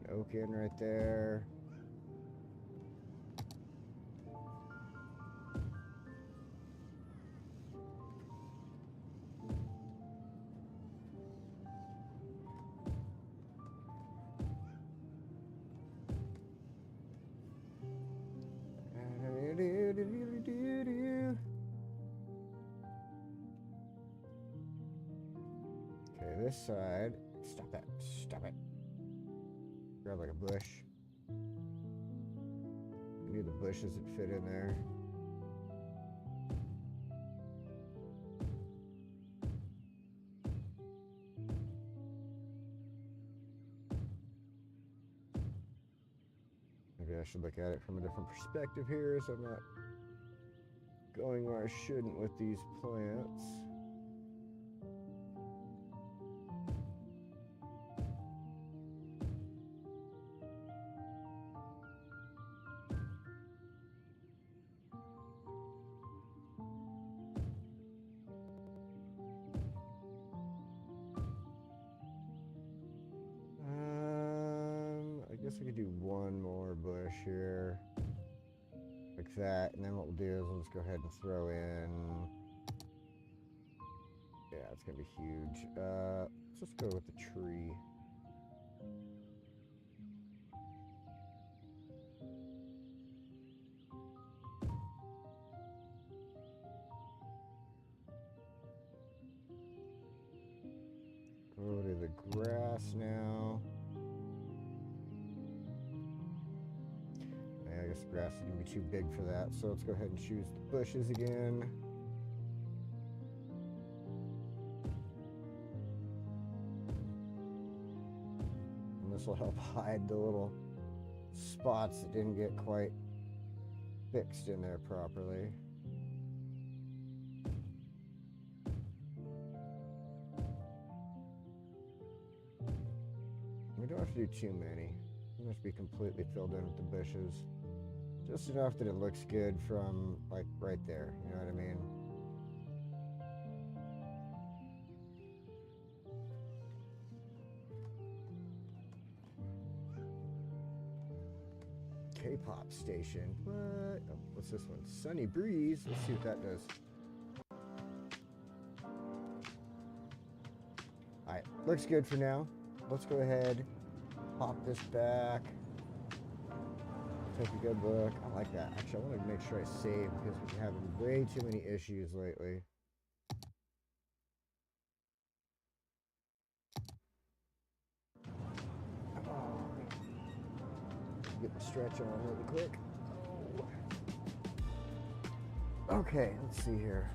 An oak in right there. Okay, this side. Stop that. Stop it. Grab like a bush. I knew the bushes would fit in there. Maybe I should look at it from a different perspective here so I'm not going where I shouldn't with these plants. I guess I could do one more bush here. Like that, and then what we'll do is we'll just go ahead and throw in. Yeah, it's gonna be huge. Let's just go with the tree. Go to the grass now. I guess the grass is going to be too big for that, so let's go ahead and choose the bushes again. And this will help hide the little spots that didn't get quite fixed in there properly. We don't have to do too many. It must be completely filled in with the bushes. Just enough that it looks good from, like, right there. You know what I mean? K-pop station. What? Oh, what's this one? Sunny Breeze. Let's see what that does. Alright, looks good for now. Let's go ahead, pop this back. Take a good look. I like that. Actually, I want to make sure I save because we've been having way too many issues lately. Oh. Get the stretch on really quick. Okay, let's see here.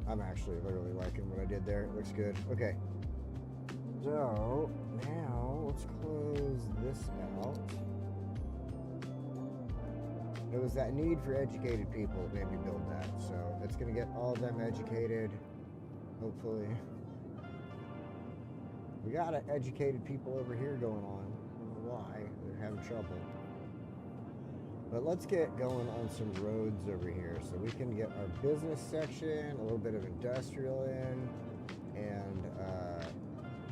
I'm actually literally liking what I did there. It looks good. Okay. So, now let's close this out. It was that need for educated people that made me build that. So, it's going to get all of them educated, hopefully. We got educated people over here going on. I don't know why. They're having trouble. But let's get going on some roads over here so we can get our business section, a little bit of industrial in, and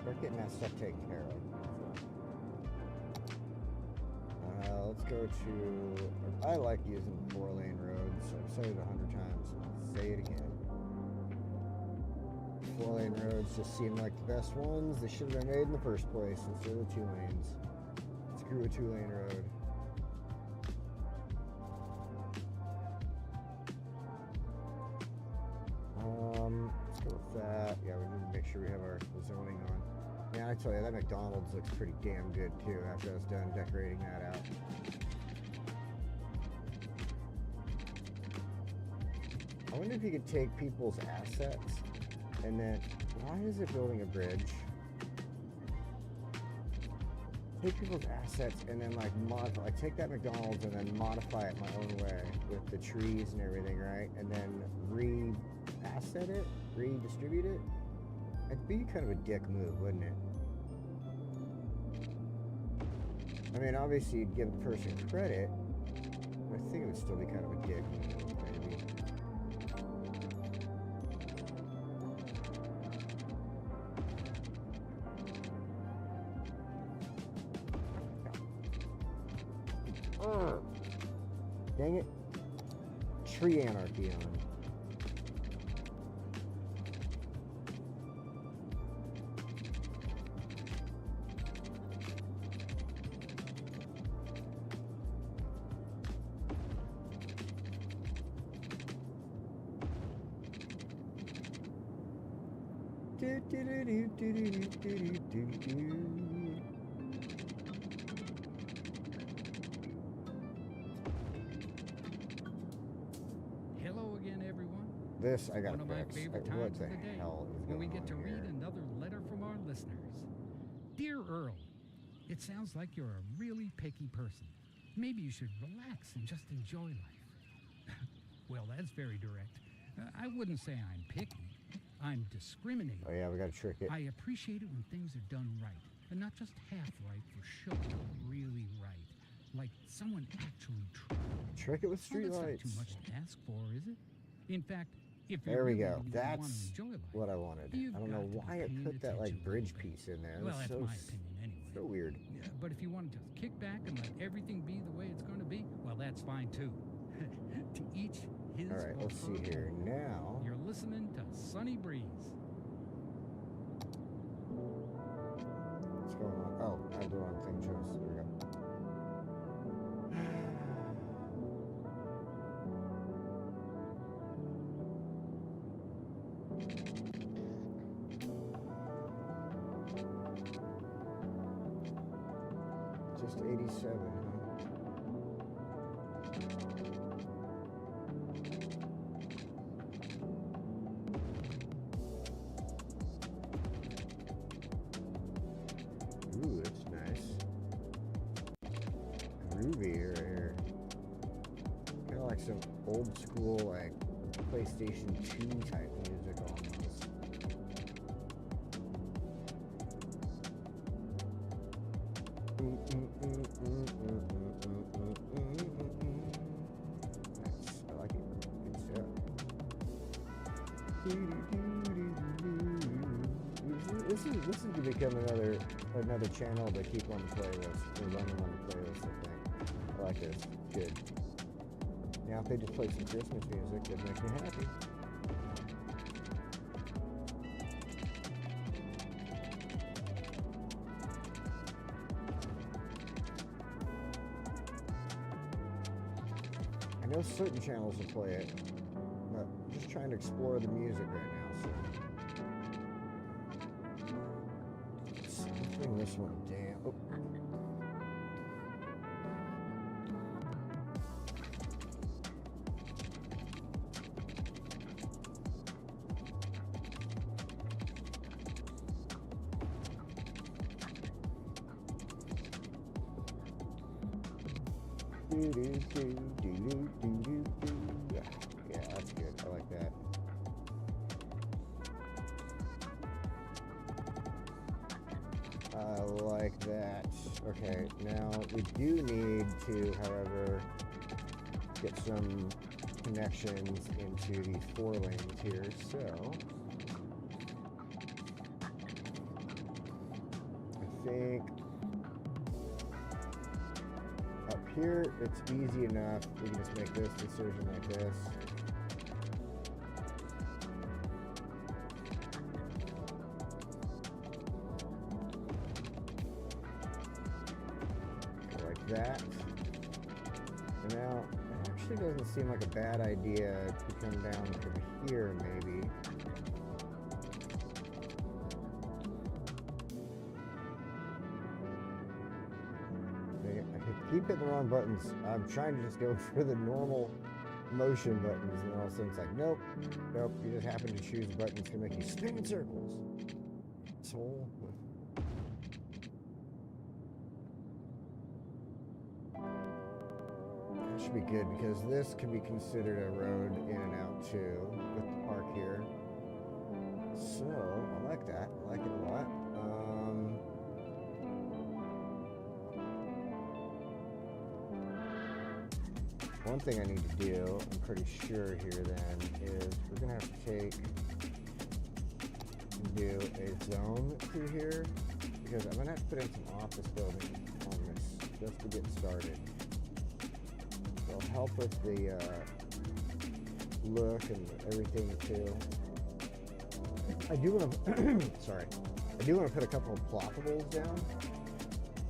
start getting that stuff taken care of. Let's go to, I like using 4-lane roads, so I've said it 100 times, I'll say it again. 4-lane roads just seem like the best ones. They should have been made in the first place instead of 2 lanes. Screw a 2-lane road. Let's go with that. Yeah, we need to make sure we have our zoning on. Man, I tell you, that McDonald's looks pretty damn good too after I was done decorating that out. I wonder if you could take people's assets and then, why is it building a bridge? Take people's assets and then like modify, like take that McDonald's and then modify it my own way with the trees and everything, right? And then re-asset it, redistribute it. It'd be kind of a dick move, wouldn't it? I mean, obviously you'd give the person credit, but I think it would still be kind of a dick move, maybe. Dang it. Tree anarchy on. Hello again, everyone. This I gotta One of my fix. favorite What times the of the day hell is when we going get to on read here? another letter from our listeners. Dear Earl, it sounds like you're a really picky person. Maybe you should relax and just enjoy life. Well, that's very direct. I wouldn't say I'm picky. I'm discriminating. Oh yeah, we gotta trick it. I appreciate it when things are done right, and not just half right for show, really right. Like someone actually tried. Trick it with Well, that's not streetlights. too much to ask for, is it? In fact, if you There we really, go. really want That's to enjoy life, what I wanted. you've I don't got know to be why it paying put that like attention a bridge little bit. piece in there. It Well, was that's so my opinion anyway. so weird. Yeah, but if you want to just kick back and let everything be the way it's going to be, well, that's fine too. To each his. All right, or let's see her here own. now. You're listening to Sunny Breeze. What's going on? Oh, I have the wrong thing chose. There we go. Just 87, huh? Ooh, that's nice. Groovy right here. Kind of like some old school, like PlayStation 2 type music almost. Nice. I like it. Good stuff. This is to become another channel to keep on the playlist or running on the playlist. I think I like this. Good. Now if they just play some Christmas music, that makes me happy. I know certain channels will play it, but I'm just trying to explore the music right now. So let's bring this one down. Oh. Yeah, that's good. I like that. I like that. Okay, now we do need to, however, get some connections into these 4 lanes here, so I think up here it's easy enough. We can just make this decision like this. that. And now, it actually doesn't seem like a bad idea to come down from here, maybe. I keep hitting the wrong buttons. I'm trying to just go for the normal motion buttons, and all of a sudden it's like, nope, nope, you just happen to choose a button that's gonna make you spin in circles. So that should be good, because this can be considered a road in and out too, with the park here. So I like that. I like it a lot. One thing I need to do, I'm pretty sure here then, is we're gonna have to do a zone through here, because I'm gonna have to put in some office buildings on this just to get started. So it'll help with the look and everything too. I do want to, sorry, I do want to put a couple of ploppables down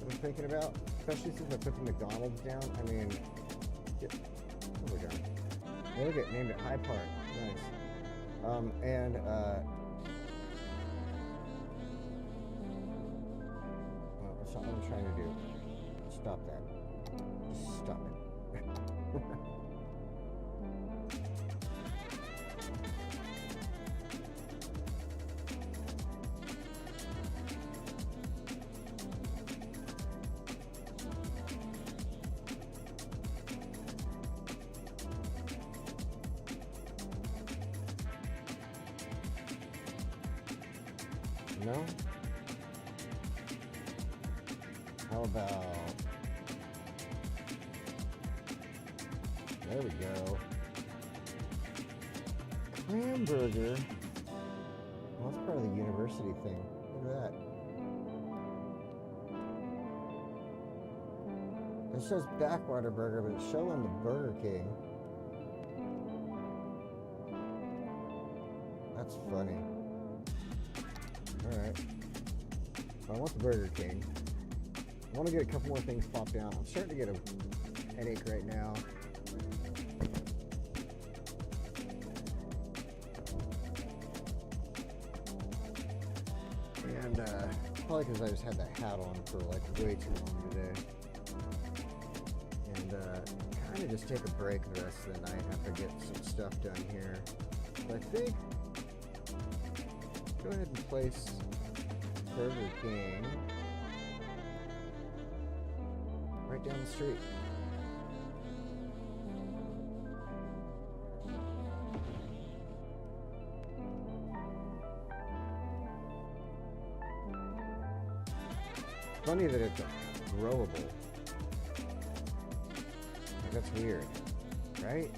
that I'm thinking about, especially since I put the McDonald's down. I mean, oh, we're done. Hey, look at named it High Park. Nice. And well, that's not what I'm trying to do. Stop that. Just stop it. No? How about... There we go. Clam burger. Well, that's part of the university thing. Look at that. It says Backwater Burger, but it's showing the Burger King. That's funny. Alright. I want the Burger King. I want to get a couple more things popped down. I'm starting to get a headache right now. And probably because I just had that hat on for like way too long today. And kind of just take a break the rest of the night after getting some stuff done here. But I think go ahead and place Burger King right down the street. Funny that it's growable. Like, that's weird, right?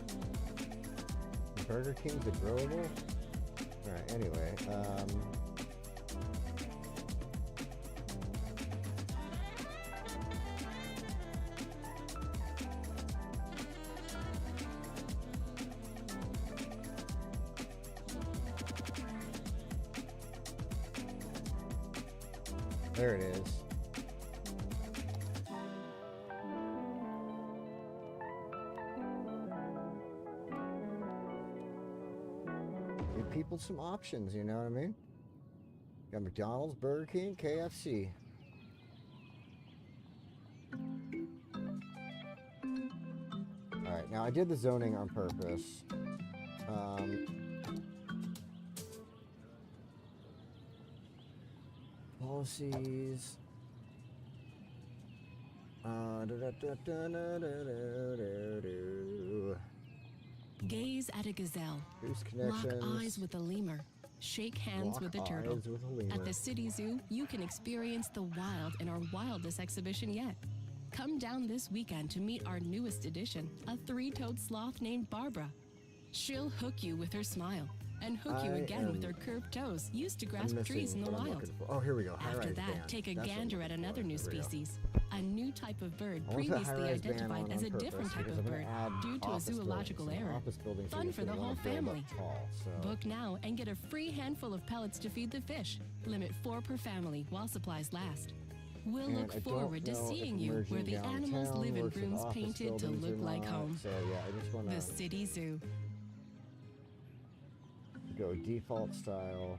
Burger King's a growable? Alright, anyway, there it is. Give people some options, you know what I mean? Got McDonald's, Burger King, KFC. Alright, now I did the zoning on purpose. Policies. Gaze at a gazelle. Boost Lock connections. eyes with a lemur. Shake hands Lock with a turtle. eyes with a lemur. At the City Zoo, you can experience the wild in our wildest exhibition yet. Come down this weekend to meet our newest addition, a three-toed sloth named Barbara. She'll hook you with her smile and hook you again with her curved toes used to grasp trees in the wild. Oh, here we go. After High-rise that, band. take a That's what I'm gander at looking another for. new There we go. species. A new type of bird I want the previously high-rise band identified as a on different purpose type because of I'm gonna bird add due to a office zoological buildings. error. Office buildings are Fun just for the gonna whole wanna build up family. tall, so. Book now and get a free handful of pellets to feed the fish. Limit 4 per family while supplies last. We'll And look I forward don't to know seeing if you merging where the animals downtown live in works with rooms office painted to buildings or look like not. home. So yeah, I just want The to City Zoo. go default style.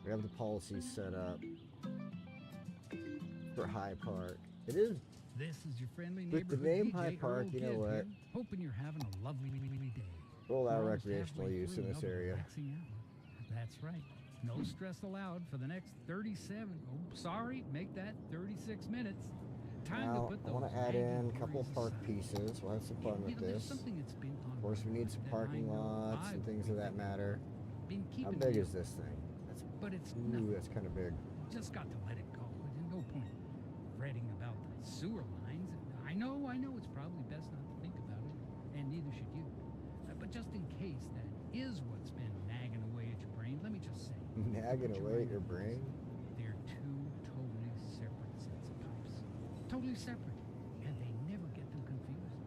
We have the policies set up for High Park. It is This is your friendly with the neighborhood name DJ High Park. Earl You know Gibb what? here, hoping you're having a lovely day. We'll allow We're almost recreational halfway use through in this another area. relaxing hour. That's right. No stress allowed for the next 37. Oh, sorry, make that 36 minutes. Time Now, to put I want those to add nagging in a couple worries park aside. pieces. We'll have some fun with There's this. something that's been on Of course, we my need some mind parking that I know lots and I've things of that matter. been How keeping big me is this thing? But it's Ooh, nothing. that's kind of big. Just got to let it go. There's no point fretting about the sewer lines. I know it's probably best not to think about it, and neither should you. But just in case that is what's been nagging away at your brain, let me just say. Nagging away at your brain? They're two totally separate sets of pipes. Totally separate. And they never get them confused.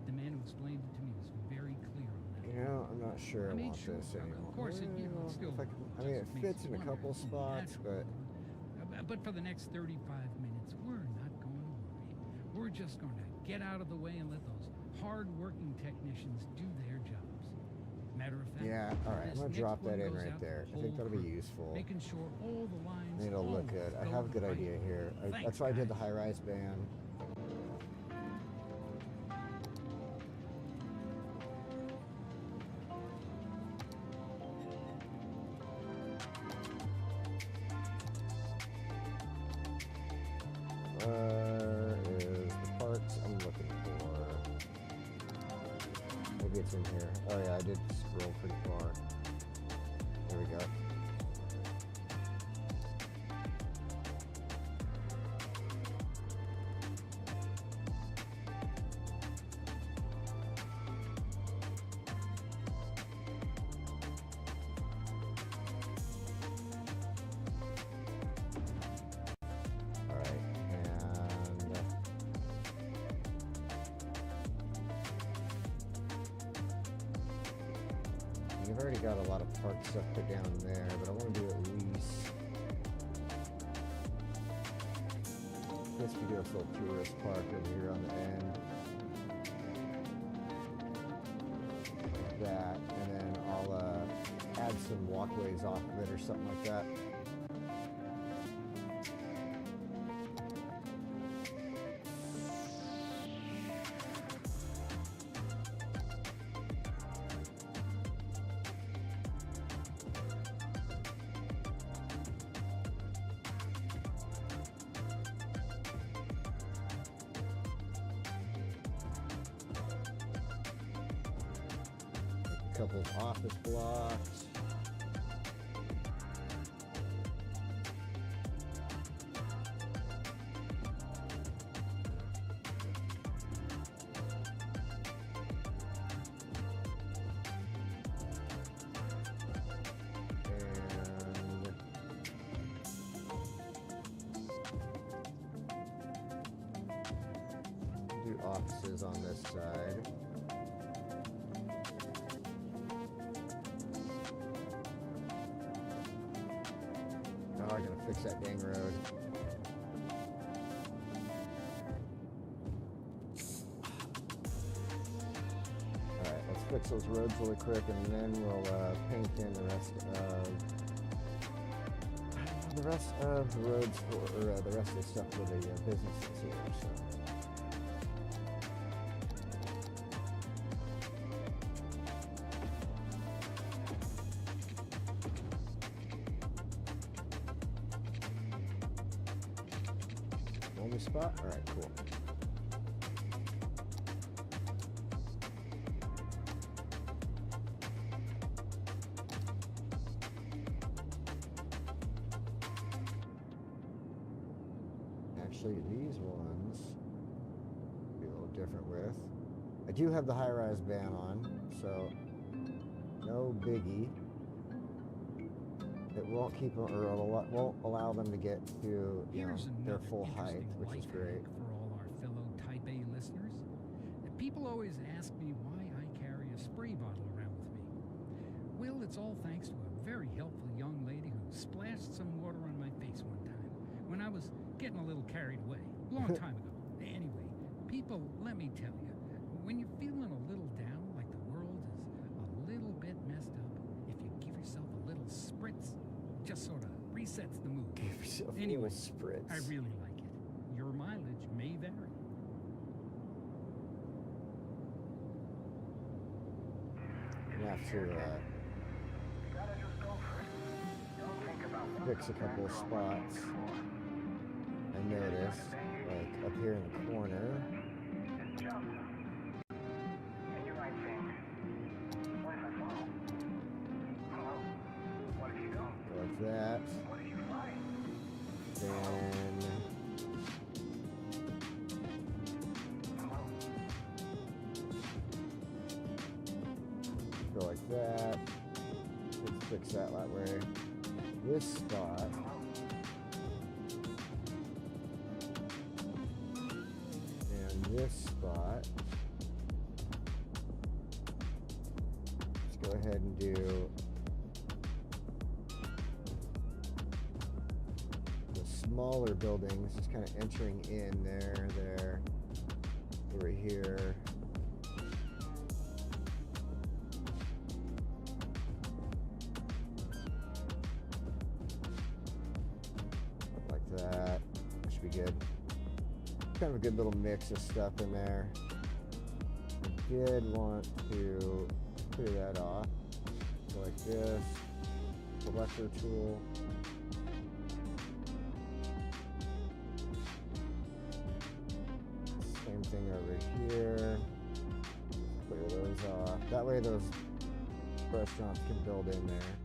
The man who explained it to me was very clear on that. You know, I'm not sure I I made want sure, this anymore. of course, it still. If I mean, it just fits makes in a you couple wonder, spots, but But for the next 35 minutes, we're not going to worry. We're just going to get out of the way and let those hard-working technicians do their jobs. Matter of fact, yeah, all right, I'm this gonna next drop that one in goes right out there. to I the think whole that'll be crew, useful. making sure all the lines. It'll look good. I have a good right. idea here. Thanks, That's why I did the guys. high-rise band. Where is the parts I'm looking for? Maybe it's in here. Oh yeah, I did scroll pretty far. There we go. Alright, and you've already got a lot of park stuff put down there, but I want to do at least guess we do a full tourist park over here on the end. Like that, and then I'll add some walkways off of it or something like that. A couple of office blocks. And do offices on this side. Now I gotta fix that dang road. Alright, let's fix those roads really quick and then we'll paint in the rest of the roads for, or the rest of the stuff for the businesses here, so. Only spot? Alright, cool. Actually, these ones be a little different with. I do have the high-rise ban on, so no biggie. It won't keep them, or won't allow them to get to, you know, Here's their another full height, interesting which is life great. hack for all our fellow Type A listeners. People always ask me why I carry a spray bottle around with me. Well, it's all thanks to a very helpful young lady who splashed some water on my face one time when I was getting a little carried away. A long time ago. Anyway, people, let me tell you, when you're feeling a little down, like the world is a little bit messed up, if you give yourself a little spritz, just sort of resets the mood. Give yourself a Anyway, little spritz. I really like it. Your mileage may vary. You have to fix a couple of spots. I noticed, like up here in the corner. Go like that. Then go like that. Let's fix that way. This spot. And this spot. Let's go ahead and do the smaller buildings, just kind of entering in there, over here. That should be good. Kind of a good little mix of stuff in there. I did want to clear that off. So like this, selector tool. Same thing over here. Clear those off. That way those restaurants can build in there.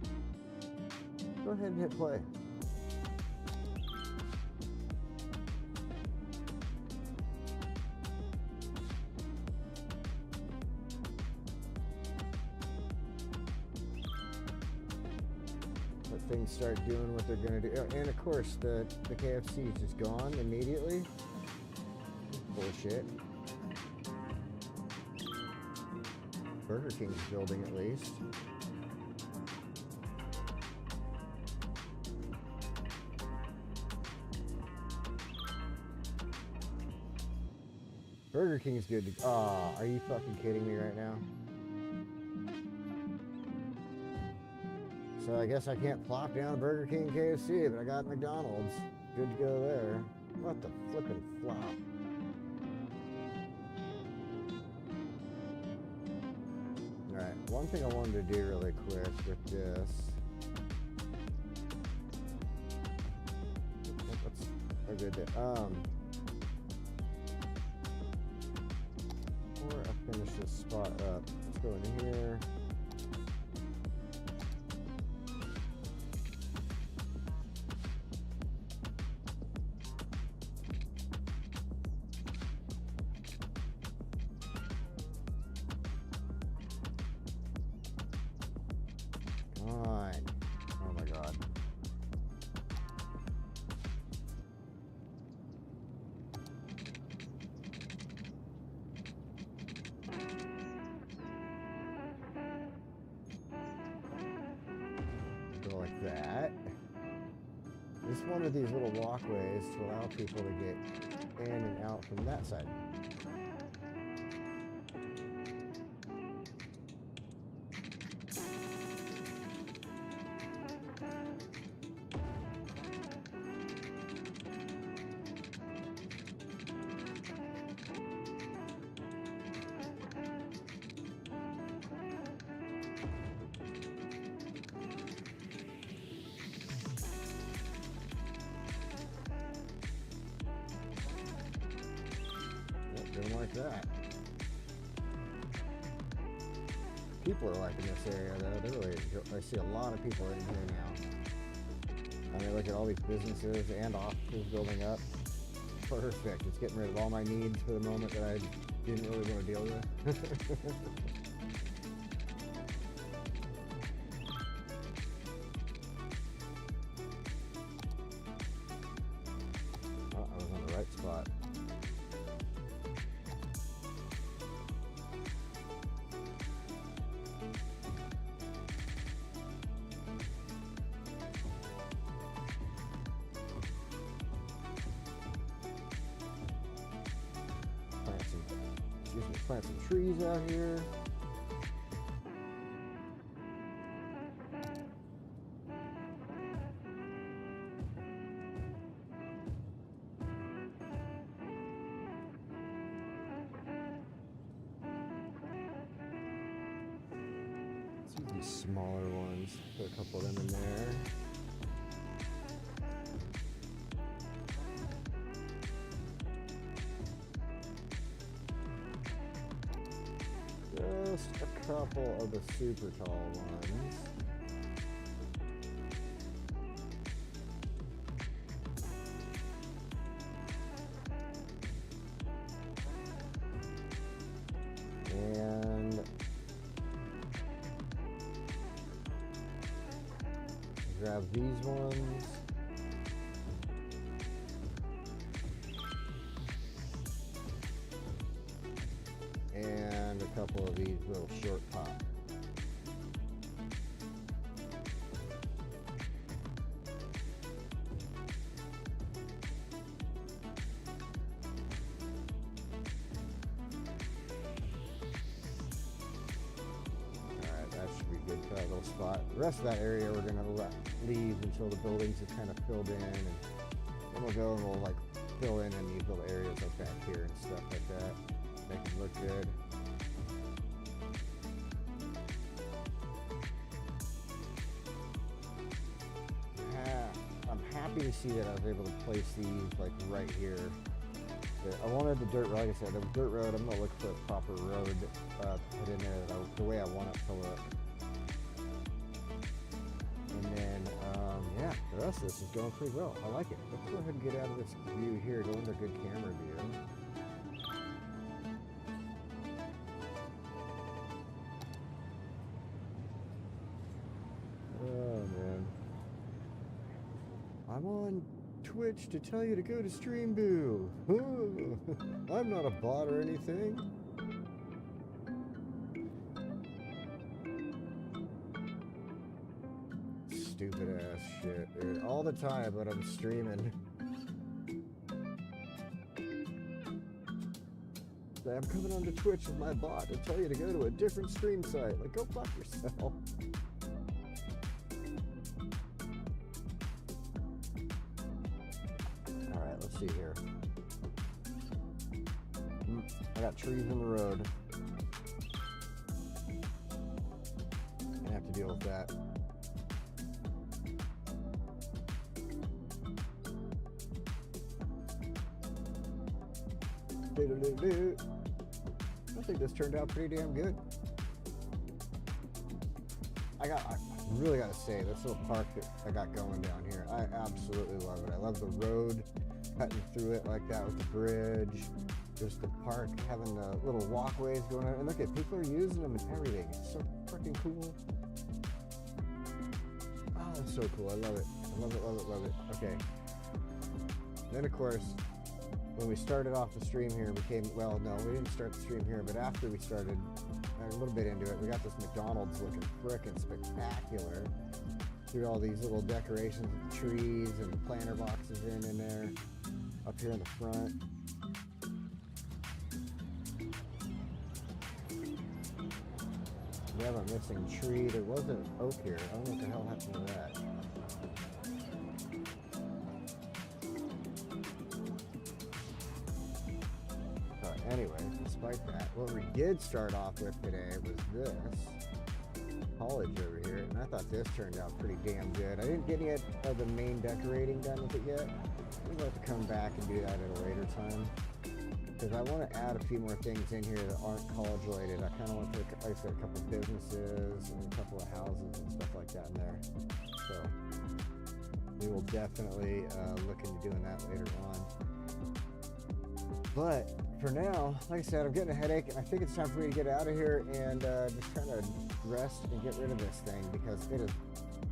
Go ahead and hit play. Things start doing what they're gonna do, and of course the KFC is just gone immediately. Bullshit. Burger King's building at least. Burger King's good. Are you fucking kidding me right now? So I guess I can't plop down Burger King and KFC, but I got McDonald's. Good to go there. What the flippin' flop? Alright, one thing I wanted to do really quick with this. Let's a good day. Before I finish this spot up, let's go in here. Like that. Just one of these little walkways to allow people to get in and out from that side. Like that. People are liking this area though. They really, I see a lot of people in here now. I mean, look at all these businesses and offices building up. Perfect. It's getting rid of all my needs for the moment that I didn't really want to deal with. Oh, I was on the right spot. plant some trees out here. These smaller ones, put a couple of them in there. Just a couple of the super tall ones. And grab these ones. And a couple of these little short pop. Alright, that should be good for that little spot. The rest of that area we're going to leave until the buildings have kind of filled in. And then we'll go and we'll like fill in these little areas like back here and stuff like that. Make them look good. I'm happy to see that I was able to place these like right here. I wanted the dirt road, like I said, the dirt road. I'm gonna look for a proper road to put in there the way I want it to look. And then, yeah, the rest of this is going pretty well. I like it. Let's go ahead and get out of this view here, go into a good camera view. Oh, man. I'm on Twitch to tell you to go to Stream Boo. I'm not a bot or anything. Stupid ass shit, dude. All the time when I'm streaming. I'm coming onto Twitch with my bot to tell you to go to a different stream site. Like, go fuck yourself. Alright, let's see here. I got trees in the road. I have to deal with that. I think this turned out pretty damn good. I really gotta say, this little park that I got going down here, I absolutely love it. I love the road cutting through it like that with the bridge. Just the park having the little walkways going on. And look at, people are using them and everything. It's so freaking cool. Oh, it's so cool. I love it. I love it, love it, love it. Okay. Then, of course, when we started off the stream here, well, no, we didn't start the stream here, but after we started a little bit into it, we got this McDonald's looking frickin' spectacular through all these little decorations with trees and planter boxes in there, up here in the front. We have a missing tree. There was an oak here. I don't know what the hell happened to that. Anyway, despite that, what we did start off with today was this college over here, and I thought this turned out pretty damn good. I didn't get any of the main decorating done with it yet. I'm going to have to come back and do that at a later time, because I want to add a few more things in here that aren't college related. I kind of want to put, like I said, a couple of businesses and a couple of houses and stuff like that in there. So we will definitely look into doing that later on. But for now, like I said, I'm getting a headache, and I think it's time for me to get out of here and just kind of rest and get rid of this thing, because it is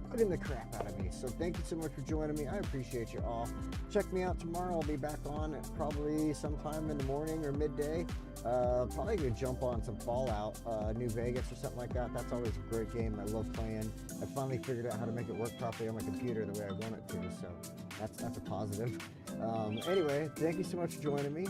bugging the crap out of me. So thank you so much for joining me. I appreciate you all. Check me out tomorrow. I'll be back on at probably sometime in the morning or midday. Probably gonna jump on some Fallout, New Vegas or something like that. That's always a great game. I love playing. I finally figured out how to make it work properly on my computer the way I want it to. So that's a positive. Anyway, thank you so much for joining me.